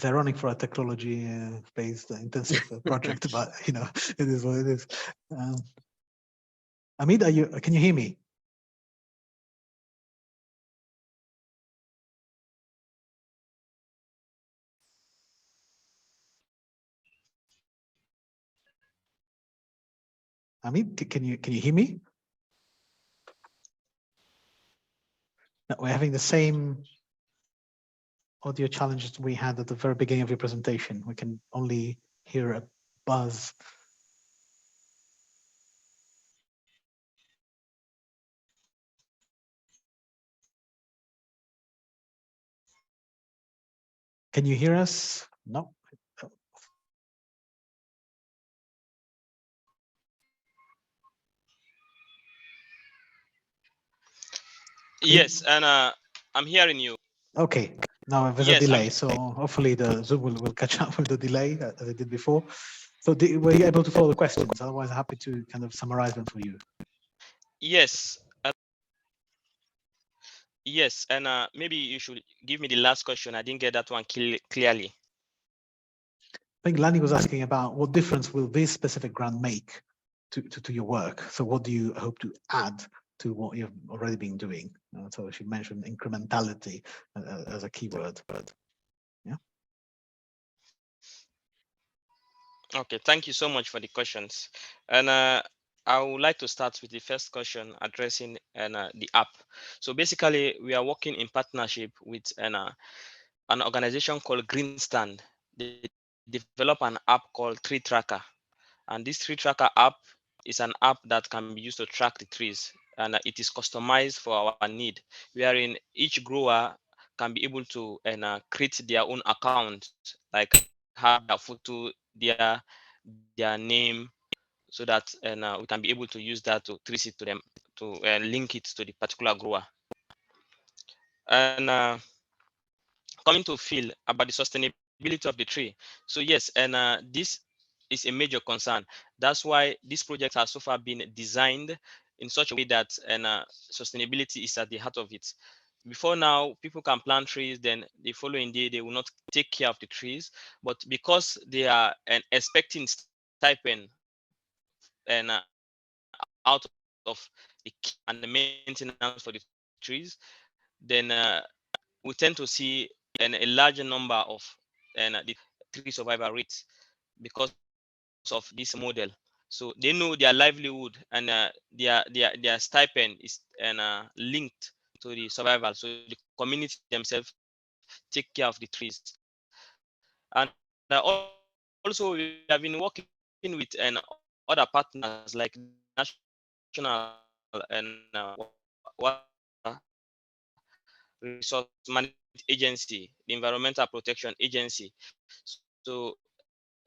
ironic for a technology-based intensive project, but it is what it is. Amit, can you hear me? Amit, can you hear me? No, we're having the same audio challenges we had at the very beginning of your presentation. We can only hear a buzz. Can you hear us? No. Yes, and I'm hearing you. Okay, now there's a delay, so hopefully the Zoom will catch up with the delay as it did before. So were you able to follow the questions? Otherwise, happy to kind of summarize them for you. Yes. Yes, and maybe you should give me the last question. I didn't get that one clearly. I think Lani was asking about what difference will this specific grant make to your work? So what do you hope to add to what you've already been doing? So she mentioned incrementality as a keyword, but yeah. Okay, thank you so much for the questions. And I would like to start with the first question addressing the app. So basically, we are working in partnership with an organization called Green Stand. They develop an app called Tree Tracker. And this Tree Tracker app is an app that can be used to track the trees. And it is customized for our need, wherein each grower can be able to create their own account, like have their photo, their name, so that we can be able to use that to trace it to them, to link it to the particular grower. And coming to feel about the sustainability of the tree. So yes, and this is a major concern. That's why this project has so far been designed in such a way that sustainability is at the heart of it. Before now, people can plant trees, then the following day they will not take care of the trees. But because they are expecting stipend and out of the and the maintenance for the trees, then we tend to see a larger number of the tree survival rates because of this model. So they know their livelihood and their stipend is linked to the survival. So the community themselves take care of the trees. And also we have been working with other partners like national and resource management agency, the environmental protection agency. So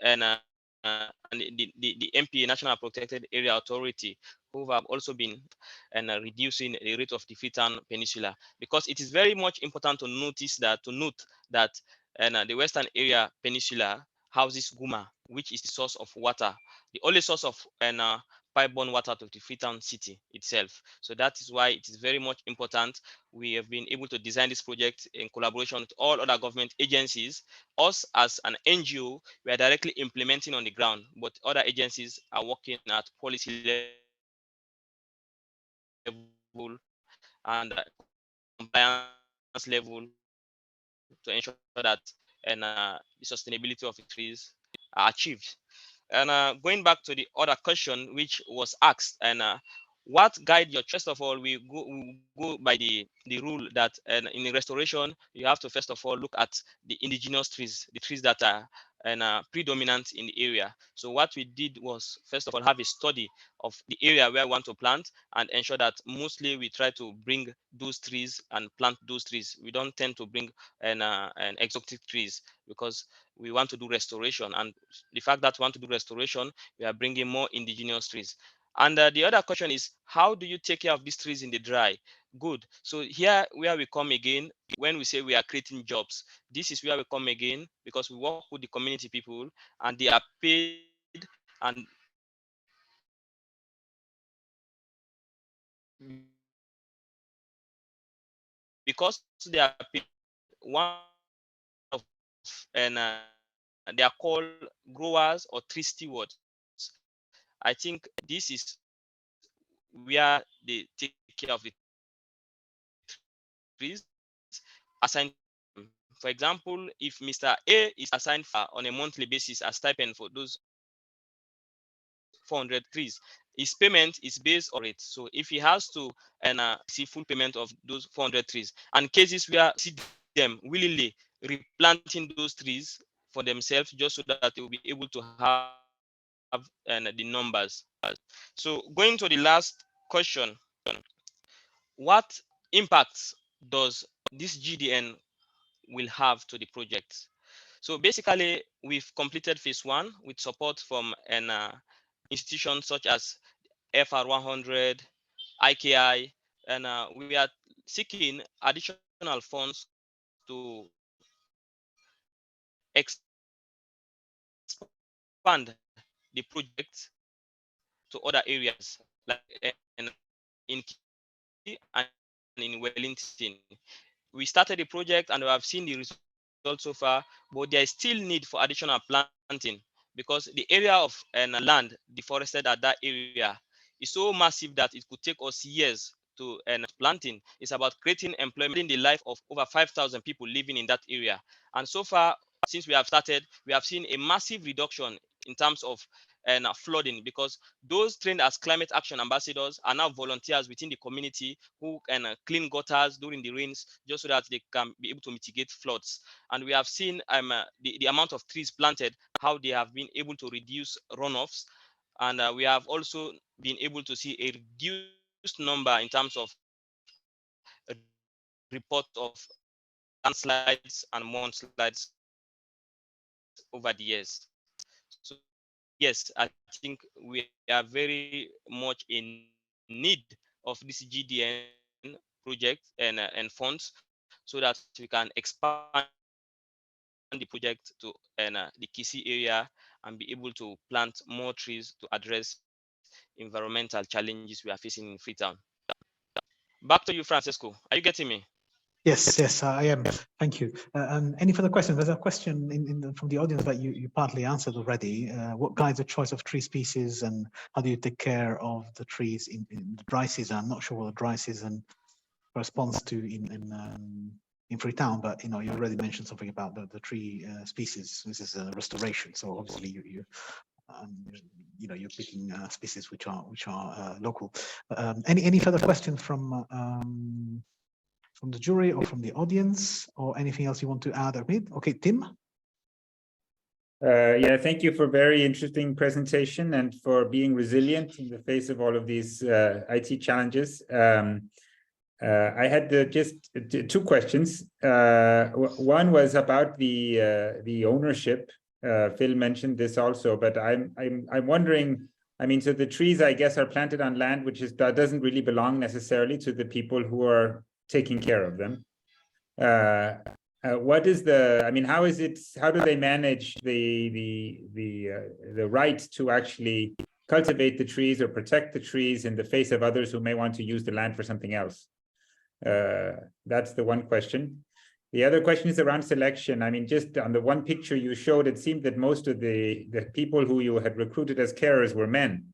and the MP, National Protected Area Authority, who have also been reducing the rate of the Freetown Peninsula, because it is very much important to note that the Western Area Peninsula houses Guma, which is the source of water, the only source of pipe-borne water to the Freetown city itself. So that is why it is very much important. We have been able to design this project in collaboration with all other government agencies. Us as an NGO, we are directly implementing on the ground, but other agencies are working at policy level and compliance level to ensure that the sustainability of the trees are achieved. And going back to the other question which was asked, and what guide your, first of all, we go by the rule that in the restoration, you have to first of all look at the indigenous trees, the trees that are predominant in the area. So what we did was, first of all, have a study of the area where we want to plant and ensure that mostly we try to bring those trees and plant those trees. We don't tend to bring an exotic trees because we want to do restoration, and the fact that we want to do restoration, we are bringing more indigenous trees. And the other question is, how do you take care of these trees in the dry? Good. So here where we come again, when we say we are creating jobs, this is where we come again, because we work with the community people and they are paid, and because they are paid, one of and they are called growers or tree stewards. I think this is where they take care of the trees assigned. For example, if Mr. A is assigned for on a monthly basis a stipend for those 400 trees, his payment is based on it. So if he has to see full payment of those 400 trees, and cases where see them willingly replanting those trees for themselves just so that they will be able to have the numbers. So going to the last question, what impacts does this GDN will have to the project? So basically, we've completed phase 1 with support from an institution such as FR100, IKI, and we are seeking additional funds to expand the project to other areas like in Key and in Wellington. We started the project and we have seen the results so far, but there is still need for additional planting because the area of land deforested at that area is so massive that it could take us years to planting. It's about creating employment in the life of over 5,000 people living in that area. And so far, since we have started, we have seen a massive reduction in terms of flooding, because those trained as climate action ambassadors are now volunteers within the community who can clean gutters during the rains just so that they can be able to mitigate floods. And we have seen the amount of trees planted, how they have been able to reduce runoffs. And we have also been able to see a reduced number in terms of report of landslides and mudslides over the years. So yes, I think we are very much in need of this GDN project and funds so that we can expand the project to the Kisi area and be able to plant more trees to address environmental challenges we are facing in Freetown. Back to you, Francisco. Are you getting me? Yes, I am. Thank you. Any further questions? There's a question from the audience that you partly answered already. What guides the choice of tree species, and how do you take care of the trees in the dry season? I'm not sure what the dry season corresponds to in Freetown, but you already mentioned something about the tree species. This is a restoration, so obviously you're picking species which are local. Any further questions from from the jury or from the audience, or anything else you want to add, Amit? Okay, Tim. Yeah, thank you for very interesting presentation and for being resilient in the face of all of these IT challenges. I had just two questions. One was about the ownership. Phil mentioned this also, but I'm wondering. I mean, so the trees, I guess, are planted on land that doesn't really belong necessarily to the people who are taking care of them. What is I mean, how do they manage the right to actually cultivate the trees or protect the trees in the face of others who may want to use the land for something else? That's the one question. The other question is around selection. I mean, just on the one picture you showed, it seemed that most of the people who you had recruited as carers were men.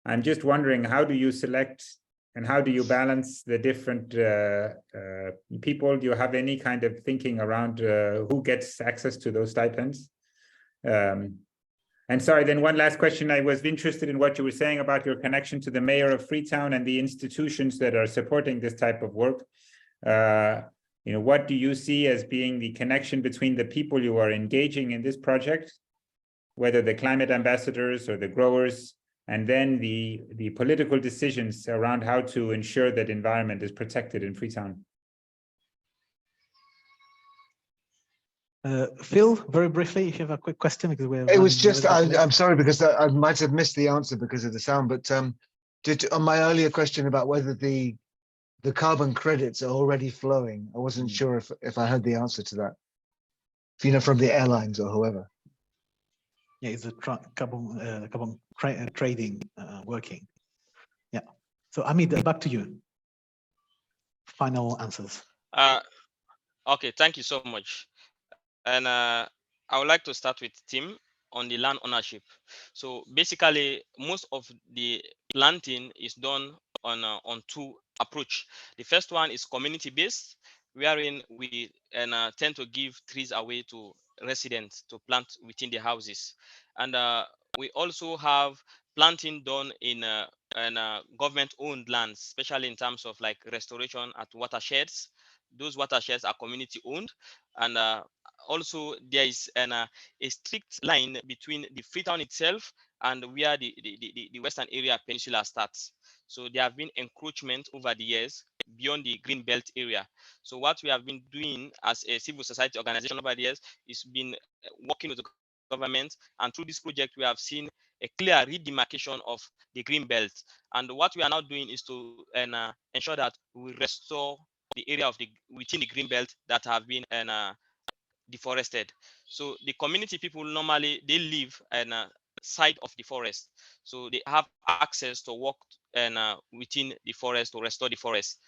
I'm just wondering, how do you select and how do you balance the different people? Do you have any kind of thinking around who gets access to those stipends? And sorry, then one last question. I was interested in what you were saying about your connection to the mayor of Freetown and the institutions that are supporting this type of work. You know, what do you see as being the connection between the people you are engaging in this project, whether the climate ambassadors or the growers, and then the political decisions around how to ensure that environment is protected in Freetown? Phil, very briefly, if you have a quick question, because we're It was just, late. I'm sorry, because I might have missed the answer because of the sound, but on my earlier question about whether the carbon credits are already flowing, I wasn't sure if I heard the answer to that. You know, from the airlines or whoever. Yeah, it's a carbon trading working. Yeah. So Amit, back to you. Final answers. Okay, thank you so much. And I would like to start with Tim on the land ownership. So basically, most of the planting is done on two approach. The first one is community based, wherein we tend to give trees away to residents to plant within the houses, and we also have planting done in government-owned lands, especially in terms of like restoration at watersheds. Those watersheds are community-owned, and also there is a strict line between the Freetown itself and where the Western Area Peninsula starts. So there have been encroachment over the years beyond the green belt area. So what we have been doing as a civil society organization over the years is been working with the government, and through this project we have seen a clear redemarcation of the green belt. And what we are now doing is to ensure that we restore the area of within the green belt that have been deforested. So the community people normally they live on a side of the forest, so they have access to walk within the forest to restore the forest.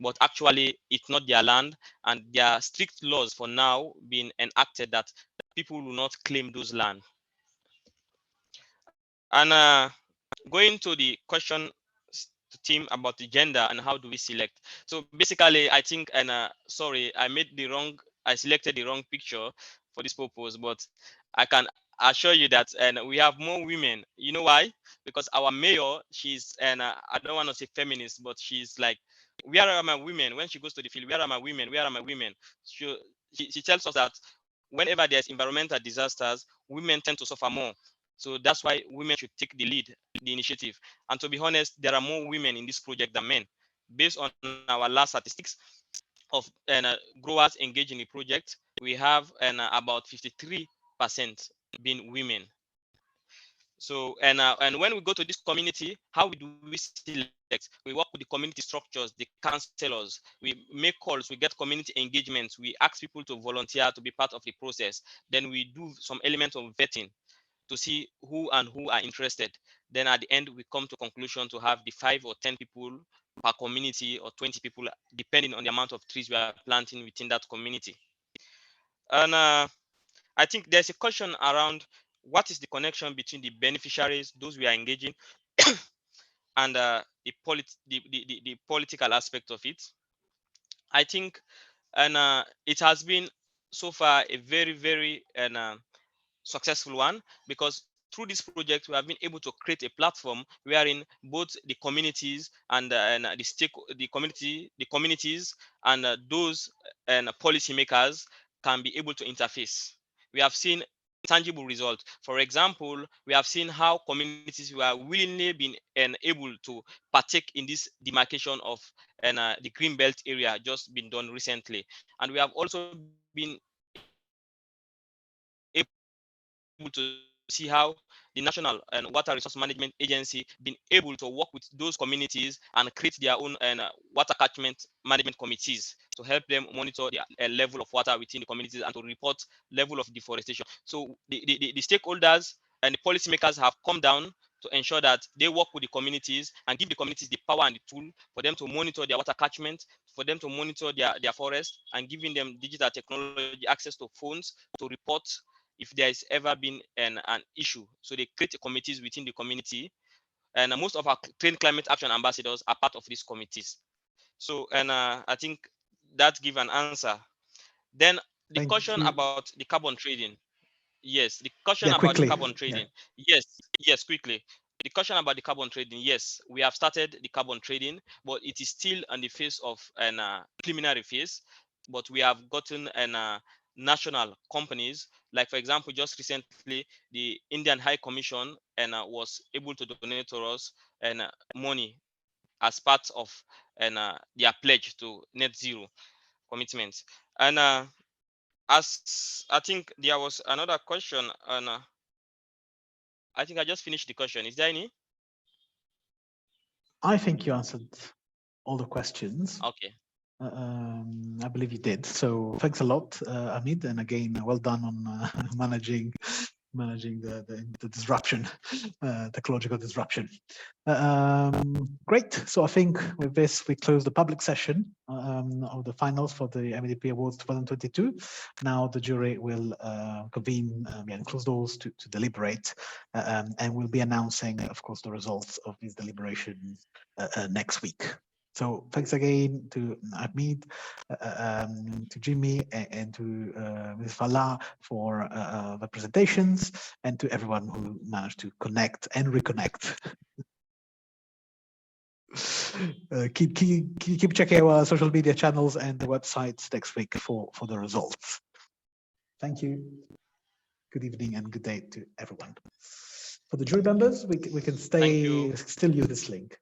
But actually, it's not their land, and there are strict laws for now being enacted that people will not claim those land. And going to the question to Tim about the gender and how do we select. So basically, I think, and sorry, I selected the wrong picture for this purpose, but I can assure you that we have more women. You know why? Because our mayor, she's, and I don't want to say feminist, but she's like, where are my women? When she goes to the field, where are my women? Where are my women? She tells us that whenever there's environmental disasters, women tend to suffer more. So that's why women should take the lead, the initiative. And to be honest, there are more women in this project than men. Based on our last statistics of growers engaged in the project, we have about 53% being women. So, and when we go to this community, how do we select? We work with the community structures, the councillors, we make calls, we get community engagements, we ask people to volunteer to be part of the process. Then we do some element of vetting to see who are interested. Then at the end, we come to conclusion to have the 5 or 10 people per community or 20 people, depending on the amount of trees we are planting within that community. And I think there's a question around what is the connection between the beneficiaries, those we are engaging, and the political aspect of it. I think, and it has been so far a very, very successful one, because through this project, we have been able to create a platform wherein both the communities and the communities and those and policymakers can be able to interface. We have seen tangible results. For example, we have seen how communities were willingly been able to partake in this demarcation of the green belt area just been done recently, and we have also been able to see how the National Water Resource Management Agency been able to work with those communities and create their own water catchment management committees to help them monitor the level of water within the communities and to report level of deforestation. So the stakeholders and the policymakers have come down to ensure that they work with the communities and give the communities the power and the tool for them to monitor their water catchment, for them to monitor their forest, and giving them digital technology access to phones to report if there has ever been an issue. So they create committees within the community, and most of our trained climate action ambassadors are part of these committees. So, and I think that give an answer. Then the question about the carbon trading. Yes, the question about the carbon trading. Yes, quickly. The question about the carbon trading. Yes, we have started the carbon trading, but it is still on the phase of an preliminary phase. But we have gotten an national companies, like for example, just recently, the Indian High Commission was able to donate to us money as part of their pledge to net zero commitments. And as I think there was another question, and I think I just finished the question. Is there any? I think you answered all the questions. Okay. I believe you did. So thanks a lot, Amit, and again, well done on managing the disruption, technological disruption. Great. So I think with this, we close the public session of the finals for the MIDP Awards 2022. Now the jury will convene and close doors to deliberate, and we'll be announcing, of course, the results of these deliberations next week. So thanks again to Amit, to Jimmy, and to Ms. Fala for the presentations, and to everyone who managed to connect and reconnect. Keep checking our social media channels and the websites next week for the results. Thank you. Good evening and good day to everyone. For the jury members, we can still use this link.